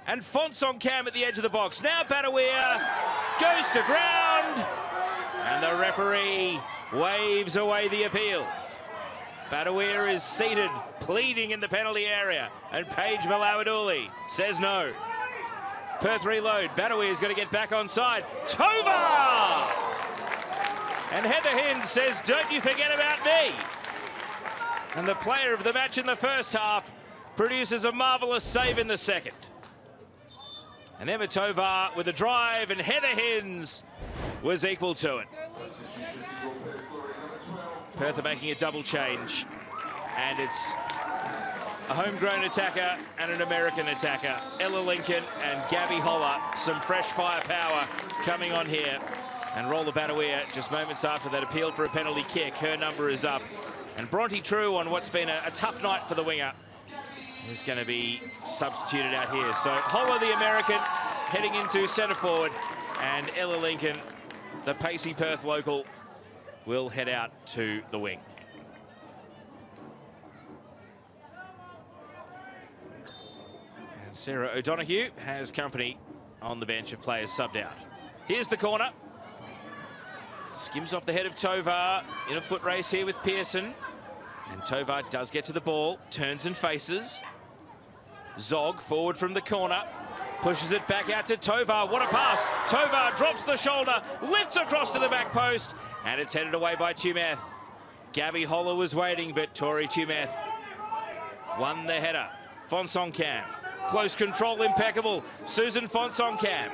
And Fonsong-Kam at the edge of the box. Now Badawia goes to ground. And the referee waves away the appeals. Badawia is seated, pleading in the penalty area. And Paige Malawaduli says no. Perth reload. Badawia is going to get back on side. Tovar! And Heather Hinds says, don't you forget about me. And the player of the match in the first half produces a marvellous save in the second. And Emma Tovar with a drive, and Heather Hinds was equal to it. Perth are making a double change, and it's a homegrown attacker and an American attacker. Ella Lincoln and Gabby Holler, some fresh firepower coming on here. And Rolla Badawia, just moments after that appeal for a penalty kick, her number is up. And Bronte True, on what's been a tough night for the winger, is going to be substituted out here. So Holler, the American, heading into centre forward, and Ella Lincoln, the pacey Perth local, will head out to the wing. And Sarah O'Donoghue has company on the bench of players subbed out. Here's the corner. Skims off the head of Tovar in a foot race here with Pearson. And Tovar does get to the ball, turns and faces. Zog forward from the corner, pushes it back out to Tovar. What a pass. Tovar drops the shoulder, lifts across to the back post, and it's headed away by Tumeth. Gabby Holler was waiting, but Tori Tumeth won the header. Fonsong-Kam, close control, impeccable. Susan Fonsong-Kam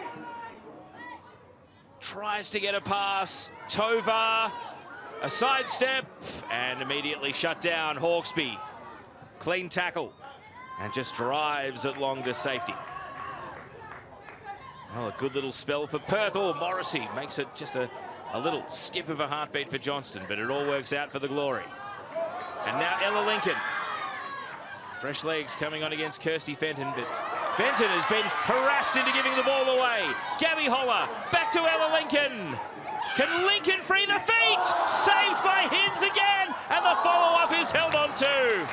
tries to get a pass. Tovar, a sidestep, and immediately shut down. Hawkesby, clean tackle, and just drives it long to safety. Well, a good little spell for Perth. Oh, Morrissey makes it just a little skip of a heartbeat for Johnston, but it all works out for the Glory. And now Ella Lincoln. Fresh legs coming on against Kirsty Fenton, but Fenton has been harassed into giving the ball away. Gabby Holler, back to Ella Lincoln. Can Lincoln free the feet? Saved by Hinds again, and the follow-up is held on to.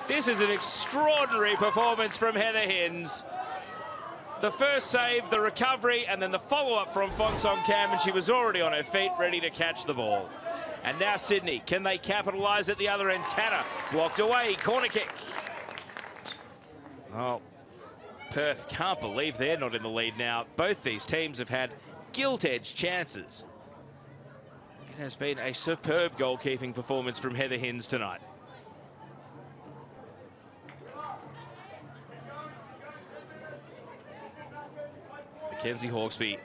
This is an extraordinary performance from Heather Hinds. The first save, the recovery, and then the follow-up from Fonsong-Kam, and she was already on her feet, ready to catch the ball. And now Sydney, can they capitalise at the other end? Tanner blocked away, corner kick. Oh, Perth can't believe they're not in the lead now. Both these teams have had gilt-edged chances. It has been a superb goalkeeping performance from Heather Hinds tonight. Mackenzie Hawkesby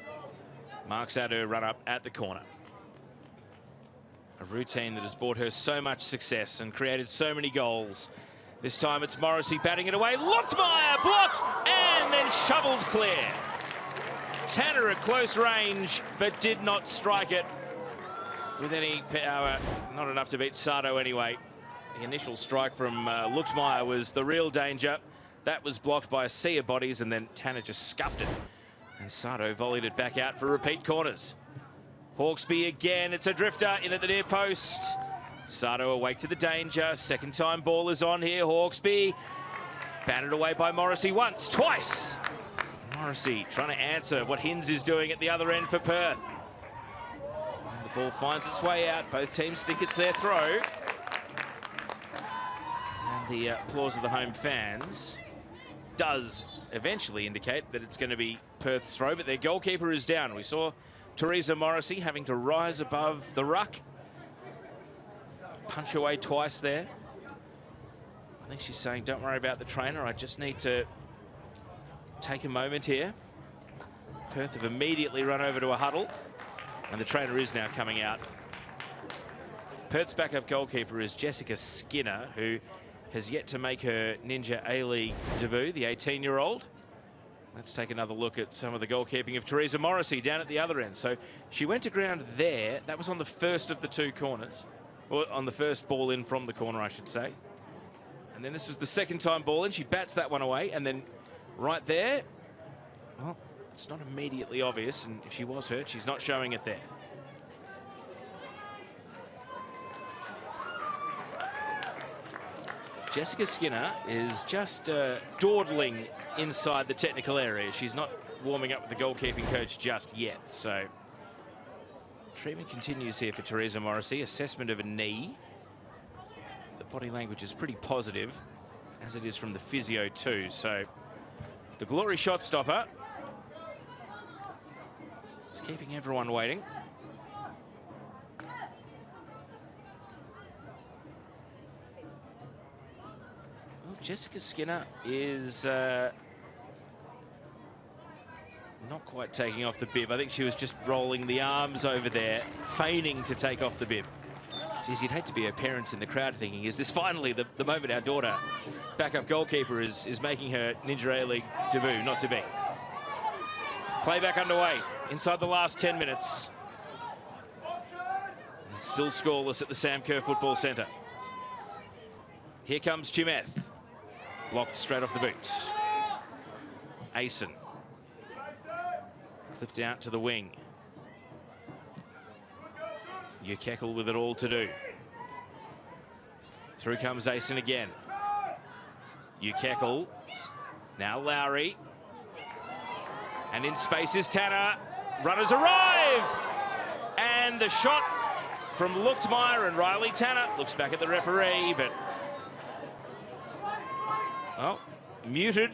marks out her run-up at the corner. A routine that has brought her so much success and created so many goals. This time it's Morrissey batting it away. Luchtmeyer blocked and then shoveled clear. Tanner at close range, but did not strike it with any power. Not enough to beat Sato anyway. The initial strike from Luchtmeyer was the real danger. That was blocked by a sea of bodies, and then Tanner just scuffed it And Sato volleyed it back out for repeat corners. Hawkesby again, it's a drifter in at the near post. Sato awake to the danger. Second time ball is on here. Hawkesby batted away by Morrissey once, twice. Morrissey trying to answer what Hinds is doing at the other end for Perth. And the ball finds its way out. Both teams think it's their throw. And the applause of the home fans does eventually indicate that it's going to be Perth's throw, but their goalkeeper is down. We saw Teresa Morrissey having to rise above the ruck. Punch away twice there. I think she's saying, don't worry about the trainer, I just need to take a moment here. Perth have immediately run over to a huddle, and the trainer is now coming out. Perth's backup goalkeeper is Jessica Skinner, who has yet to make her Ninja A-League debut, the 18-year-old. Let's take another look at some of the goalkeeping of Teresa Morrissey down at the other end. So she went to ground there. That was on the first of the two corners, or on the first ball in from the corner, I should say. And then this was the second time ball in. She bats that one away, and then right there, well, it's not immediately obvious, and if she was hurt, she's not showing it there. Jessica Skinner is just dawdling inside the technical area. She's not warming up with the goalkeeping coach just yet. So treatment continues here for Teresa Morrissey. Assessment of a knee. The body language is pretty positive, as it is from the physio too. So the Glory shot stopper is keeping everyone waiting. Jessica Skinner is not quite taking off the bib. I think she was just rolling the arms over there, feigning to take off the bib. Geez, you'd hate to be her parents in the crowd thinking, is this finally the moment our daughter, backup goalkeeper, is making her Ninja A-League debut? Not to be. Playback underway inside the last 10 minutes. And still scoreless at the Sam Kerr Football Centre. Here comes Chimeth. Blocked straight off the boot. Asen. Clipped out to the wing. Ukekel with it all to do. Through comes Asen again. Ukekel. Now Lowry. And in space is Tanner. Runners arrive! And the shot from Luchtmeyer and Riley Tanner. Looks back at the referee, but oh, muted.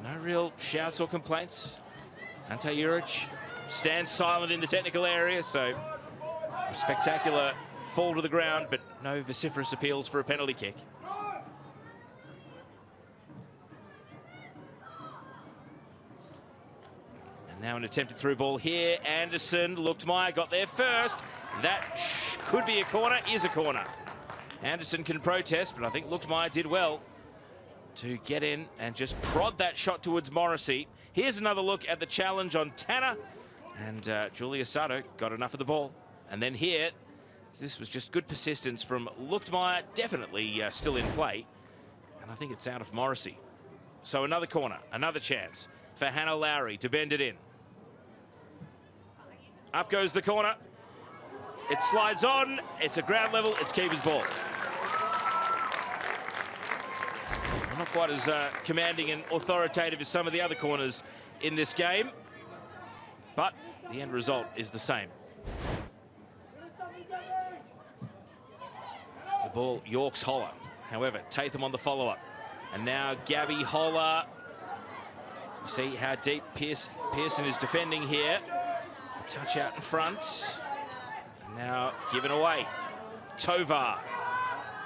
No real shouts or complaints. Ante Juric stands silent in the technical area, so a spectacular fall to the ground, but no vociferous appeals for a penalty kick. And now an attempted through ball here. Anderson, Luchtmeyer got there first. That could be a corner, is a corner. Anderson can protest, but I think Luchtmeyer did well to get in and just prod that shot towards Morrissey. Here's another look at the challenge on Tanner. And Julia Sato got enough of the ball. And then here, this was just good persistence from Luchtmeyer, definitely still in play. And I think it's out of Morrissey. So another corner, another chance for Hannah Lowry to bend it in. Up goes the corner. It slides on, it's a ground level, it's keeper's ball. Not quite as commanding and authoritative as some of the other corners in this game, but the end result is the same. The ball York's Holler. However, Tatham on the follow-up. And now Gabby Holler. You see how deep Pearson is defending here. A touch out in front. And now given away. Tovar.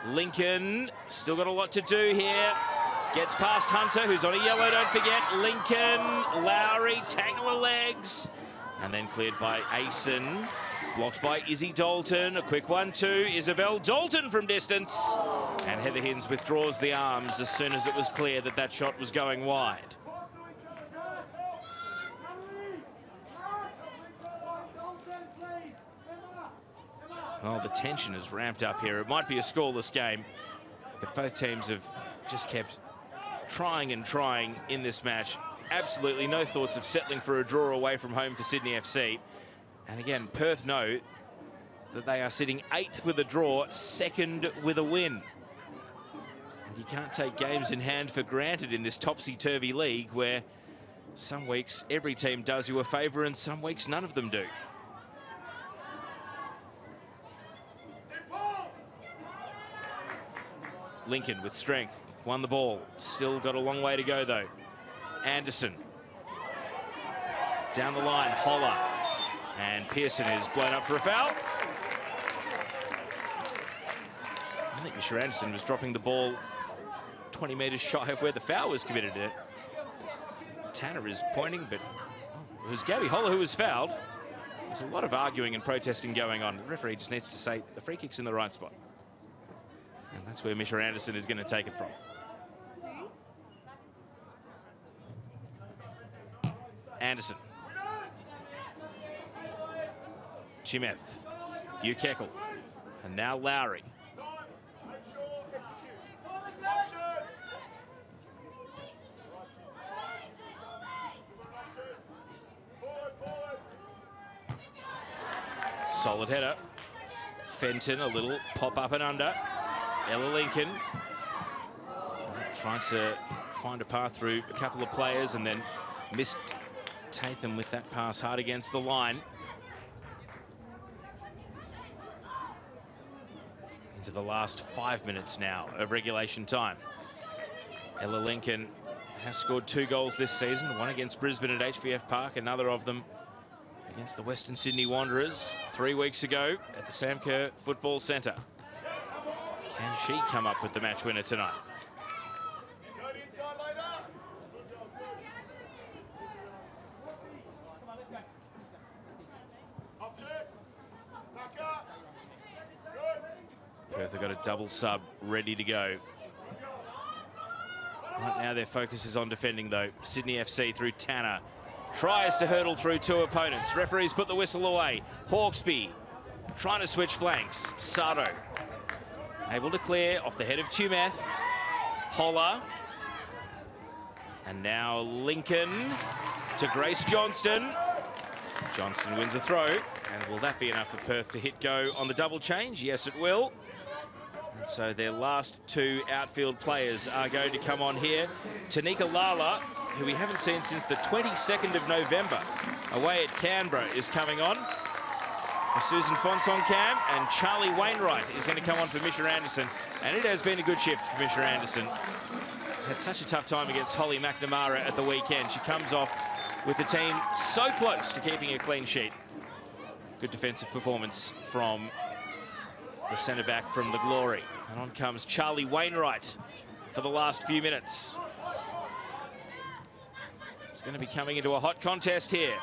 Lincoln still got a lot to do here. Gets past Hunter, who's on a yellow, don't forget. Lincoln, Lowry, tangle of legs. And then cleared by Asen. Blocked by Izzy Dalton. A quick one to Isabel Dalton from distance. And Heather Hinds withdraws the arms as soon as it was clear that that shot was going wide. Well, the tension is ramped up here. It might be a scoreless game, but both teams have just kept trying and trying in this match. absolutely no thoughts of settling for a draw away from home for Sydney FC. And again, Perth know that they are sitting 8th with a draw, 2nd with a win. And you can't take games in hand for granted in this topsy-turvy league where some weeks every team does you a favour and some weeks none of them do. Lincoln with strength, won the ball. Still got a long way to go though. Anderson. Down the line, Holler. And Pearson is blown up for a foul. I think Mr. Anderson was dropping the ball 20 metres shy of where the foul was committed at. Tanner is pointing, but it was Gabby Holler who was fouled. There's a lot of arguing and protesting going on. The referee just needs to say the free kick's in the right spot. And that's where Mr. Anderson is going to take it from. Anderson. Chimeth. Ukekel. And now Lowry. Solid header. Fenton, a little pop up and under. Ella Lincoln trying to find a path through a couple of players and then missed Tatham with that pass hard against the line. Into the last 5 minutes now of regulation time. Ella Lincoln has scored 2 goals this season, one against Brisbane at HBF Park, another of them against the Western Sydney Wanderers 3 weeks ago at the Sam Kerr Football Centre. Can she come up with the match winner tonight? Perth have got a double sub ready to go. Right now their focus is on defending though. Sydney FC through Tanner. Tries to hurdle through 2 opponents. Referees put the whistle away. Hawkesby trying to switch flanks. Sato able to clear off the head of Chimeth. Holler. And now Lincoln to Grace Johnston. Johnston wins a throw. And will that be enough for Perth to hit go on the double change? Yes, it will. And so their last 2 outfield players are going to come on here. Tanika Lala, who we haven't seen since the 22nd of November, away at Canberra, is coming on for Susan Fonsonkamp, and Charlie Wainwright is going to come on for Misha Anderson. And it has been a good shift for Misha Anderson. Had such a tough time against Holly McNamara at the weekend. She comes off with the team so close to keeping a clean sheet. Good defensive performance from the centre-back from the Glory. And on comes Charlie Wainwright for the last few minutes. It's going to be coming into a hot contest here.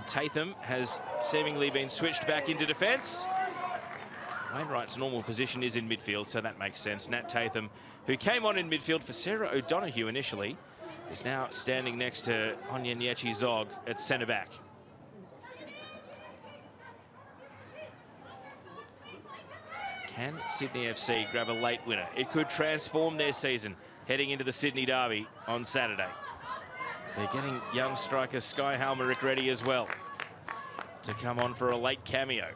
Tatham has seemingly been switched back into defence. Wainwright's normal position is in midfield, so that makes sense. Nat Tatham, who came on in midfield for Sarah O'Donoghue initially, is now standing next to Onyenyechi Zog at centre-back. Can Sydney FC grab a late winner? It could transform their season heading into the Sydney Derby on Saturday. They're getting young striker Sky Halmerick ready as well to come on for a late cameo.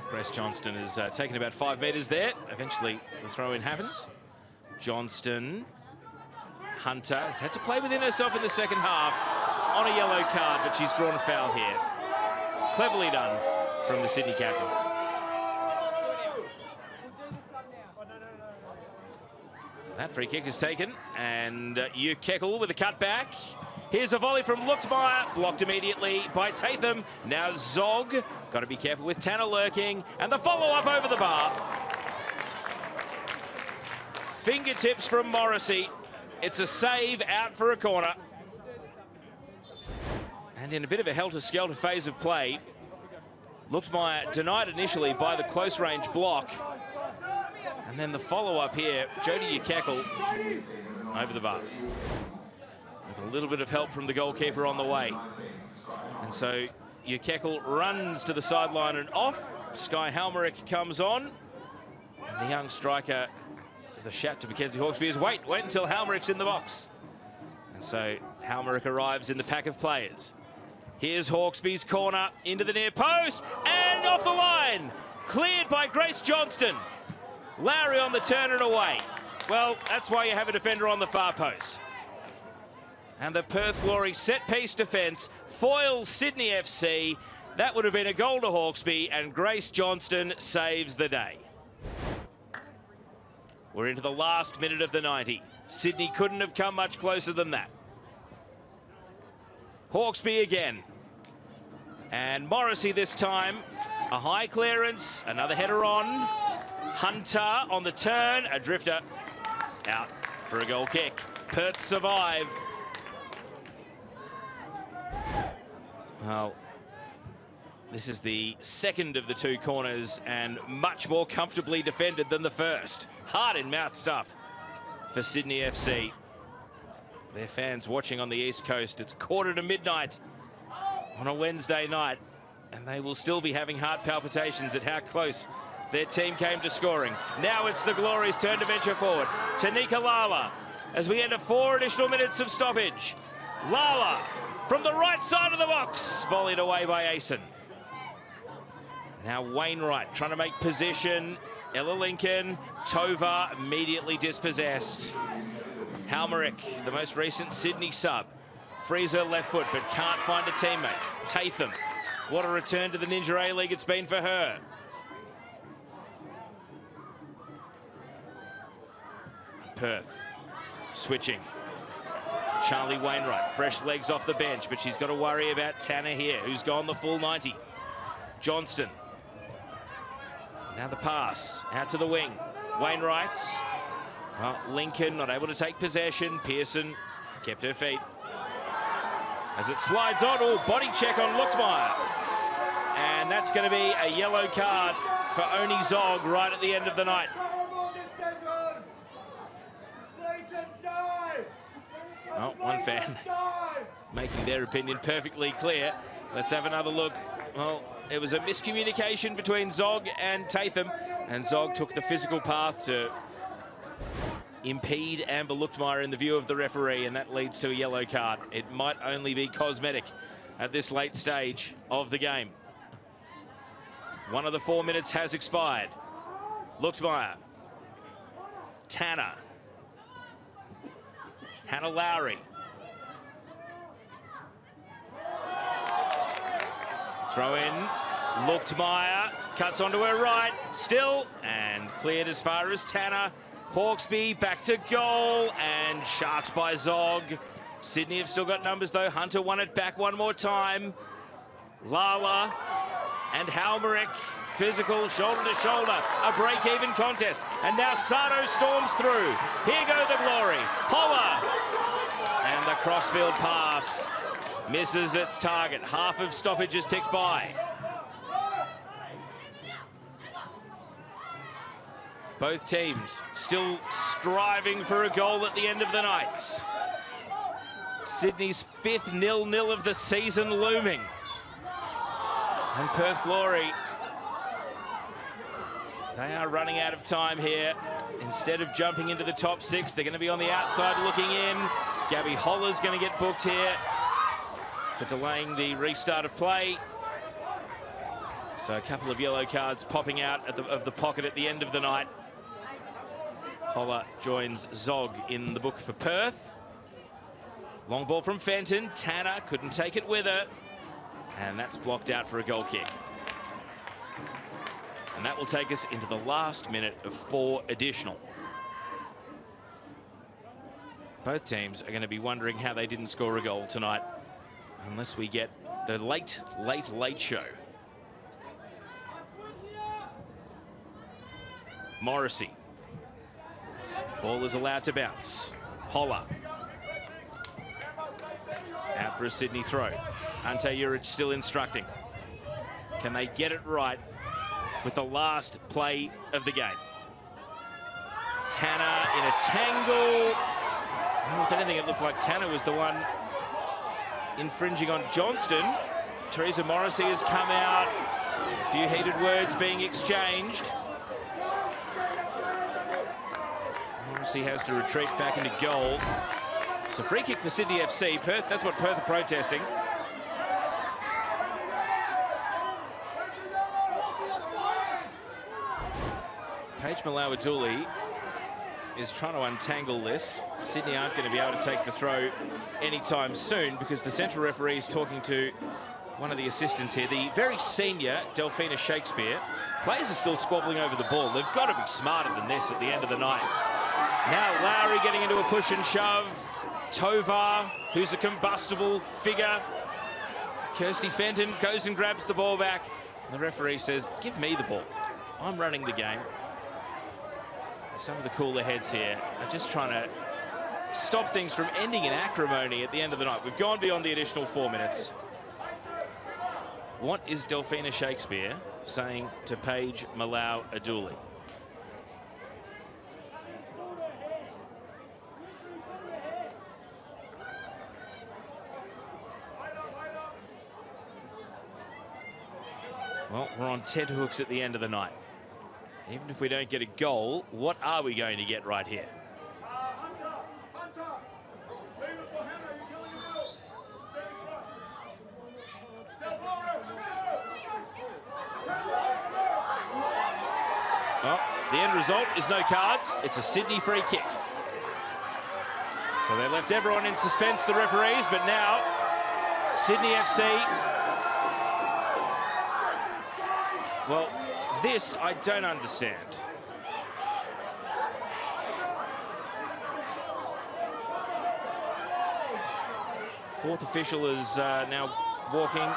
Grace Johnston has taken about 5 metres there. Eventually the throw-in happens. Johnston, Hunter has had to play within herself in the second half on a yellow card, but she's drawn a foul here. Cleverly done from the Sydney captain. That free kick is taken, and Ukekel with a cutback. Here's a volley from Luchtmeyer, blocked immediately by Tatham. Now Zog, got to be careful with Tanner lurking, and the follow-up over the bar. Fingertips from Morrissey. It's a save out for a corner. And in a bit of a helter-skelter phase of play, Luchtmeyer denied initially by the close-range block. And then the follow-up here, Jodie Ukekel over the bar. with a little bit of help from the goalkeeper on the way. And so Ukeckel runs to the sideline and off. Sky Halmerick comes on. And the young striker with a shout to Mackenzie Hawkesby is wait until Halmerick's in the box. And so Halmerick arrives in the pack of players. Here's Hawkesby's corner into the near post and off the line. Cleared by Grace Johnston. Lowry on the turn and away. Well, that's why you have a defender on the far post. And the Perth Glory set-piece defence foils Sydney FC. That would have been a goal to Hawkesby, and Grace Johnston saves the day. We're into the last minute of the 90. Sydney couldn't have come much closer than that. Hawkesby again. And Morrissey this time. A high clearance, another header on. Hunter on the turn, a drifter out for a goal kick. Perth survive. Well, this is the second of the two corners and much more comfortably defended than the first. Hard in mouth stuff for Sydney FC. Their fans watching on the East Coast. It's 1:45 on a Wednesday night, and they will still be having heart palpitations at how close their team came to scoring. Now it's the Glory's turn to venture forward. Tanika Lala as we enter 4 additional minutes of stoppage. Lala from the right side of the box, volleyed away by Asen. Now Wainwright trying to make position. Ella Lincoln, Tova immediately dispossessed. Halmerick, the most recent Sydney sub, frees her left foot but can't find a teammate. Tatham, what a return to the Ninja A-League it's been for her. Perth switching. Charlie Wainwright, fresh legs off the bench, but she's got to worry about Tanner here, who's gone the full 90. Johnston. Now the pass out to the wing. Wainwright. Well, Lincoln not able to take possession. Pearson kept her feet. As it slides on, body check on Luxmeyer. And that's going to be a yellow card for Oni Zog right at the end of the night. Oh, one fan making their opinion perfectly clear. Let's have another look. Well, it was a miscommunication between Zog and Tatham, and Zog took the physical path to impede Amber Luchtmeyer in the view of the referee, and that leads to a yellow card. It might only be cosmetic at this late stage of the game. One of the 4 minutes has expired. Luchtmeyer. Tanner. Hannah Lowry. Throw in. Luchtmeyer cuts onto her right. Still, and cleared as far as Tanner. Hawkesby back to goal and sharked by Zog. Sydney have still got numbers though. Hunter won it back one more time. Lala and Halmerick, physical, shoulder to shoulder, a break-even contest. And now Sato storms through. Here go the Glory. Holler. And the crossfield pass misses its target. Half of stoppage is ticked by. Both teams still striving for a goal at the end of the night. Sydney's 5th 0-0 of the season looming. And Perth Glory, they are running out of time here. Instead of jumping into the top 6, they're going to be on the outside looking in. Gabby Holler's going to get booked here for delaying the restart of play. So a couple of yellow cards popping out of the pocket at the end of the night. Holler joins Zog in the book for Perth. Long ball from Fenton. Tanner couldn't take it with her. And that's blocked out for a goal kick. And that will take us into the last minute of 4 additional. Both teams are going to be wondering how they didn't score a goal tonight, unless we get the late show. Morrissey. Ball is allowed to bounce. Holler. Out for a Sydney throw. Ante Juric still instructing. Can they get it right with the last play of the game? Tanner in a tangle. Well, if anything, it looked like Tanner was the one infringing on Johnston. Teresa Morrissey has come out. A few heated words being exchanged. Morrissey has to retreat back into goal. It's a free kick for Sydney FC. Perth, that's what Perth are protesting. Paige Malawaduli is trying to untangle this. Sydney aren't going to be able to take the throw anytime soon because the central referee is talking to one of the assistants here, the very senior Delphina Shakespeare. Players are still squabbling over the ball. They've got to be smarter than this at the end of the night. Now Lowry getting into a push and shove. Tovar, who's a combustible figure. Kirsty Fenton goes and grabs the ball back. The referee says, give me the ball. I'm running the game. Some of the cooler heads here are just trying to stop things from ending in acrimony at the end of the night. We've gone beyond the additional 4 minutes. What is Delphina Shakespeare saying to Paige Malawaduli? Well, we're on tenterhooks at the end of the night. Even if we don't get a goal, what are we going to get right here? Well, the end result is no cards. It's a Sydney free kick. So they left everyone in suspense, the referees, but now Sydney FC. Well, this I don't understand. Fourth official is now walking.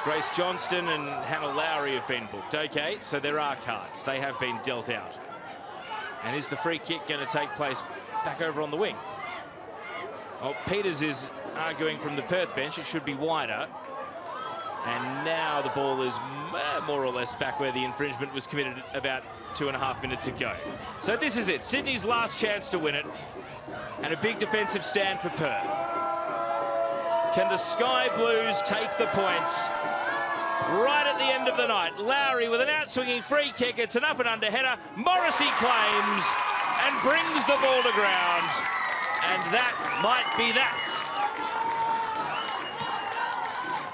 Grace Johnston and Hannah Lowry have been booked. Okay, so there are cards. They have been dealt out. And is the free kick going to take place back over on the wing? Well, Peters is arguing from the Perth bench. It should be wider. And now the ball is more or less back where the infringement was committed about 2.5 minutes ago. So this is it. Sydney's last chance to win it. And a big defensive stand for Perth. Can the Sky Blues take the points right at the end of the night? Lowry with an outswinging free kick. It's an up and under header. Morrissey claims and brings the ball to ground. And that might be that.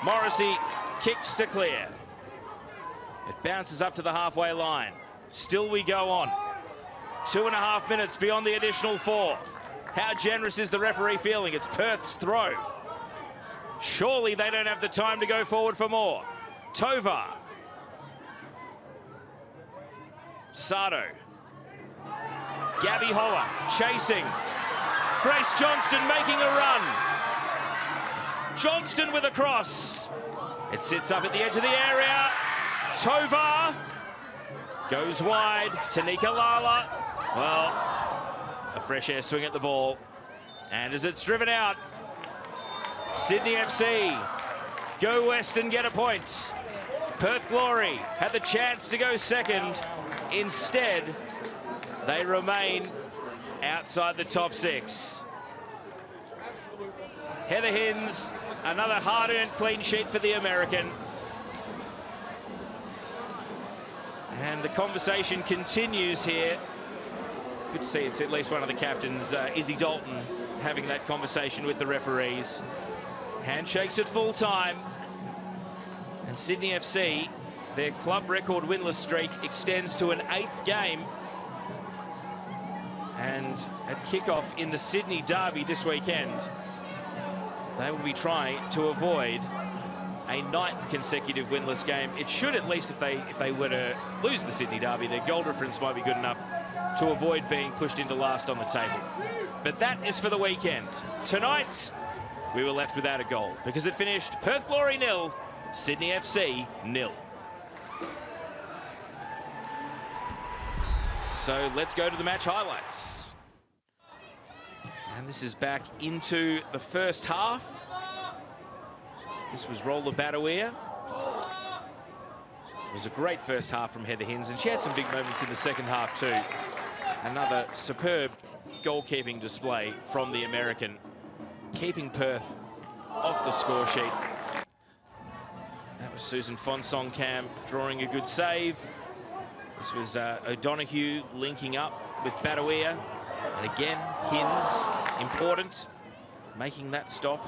Morrissey kicks to clear. It bounces up to the halfway line. Still we go on. 2.5 minutes beyond the additional 4. How generous is the referee feeling? It's Perth's throw. Surely they don't have the time to go forward for more. Tovar. Sardo. Gabby Holler chasing. Grace Johnston making a run. Johnston with a cross. It sits up at the edge of the area. Tovar goes wide. Tanika Lala. Well, a fresh air swing at the ball. And as it's driven out, Sydney FC go west and get a point. Perth Glory had the chance to go second. Instead, they remain outside the top 6. Heather Hinds, another hard-earned clean sheet for the American. And the conversation continues here. Good to see it's at least one of the captains, Izzy Dalton, having that conversation with the referees. Handshakes at full time. And Sydney FC, their club record winless streak extends to an 8th game. And at kickoff in the Sydney Derby this weekend, they will be trying to avoid a 9th consecutive winless game. It should, at least if they were to lose the Sydney Derby, their goal difference might be good enough to avoid being pushed into last on the table. But that is for the weekend. Tonight, we were left without a goal because it finished Perth Glory 0, Sydney FC 0. So let's go to the match highlights. And this is back into the first half. This was Rolla Badawia. It was a great first half from Heather Hinds, and she had some big moments in the second half too. Another superb goalkeeping display from the American, keeping Perth off the score sheet. That was Susan Fonsong-Cam drawing a good save. This was O'Donoghue linking up with Badawia. And again, Hins, important, making that stop.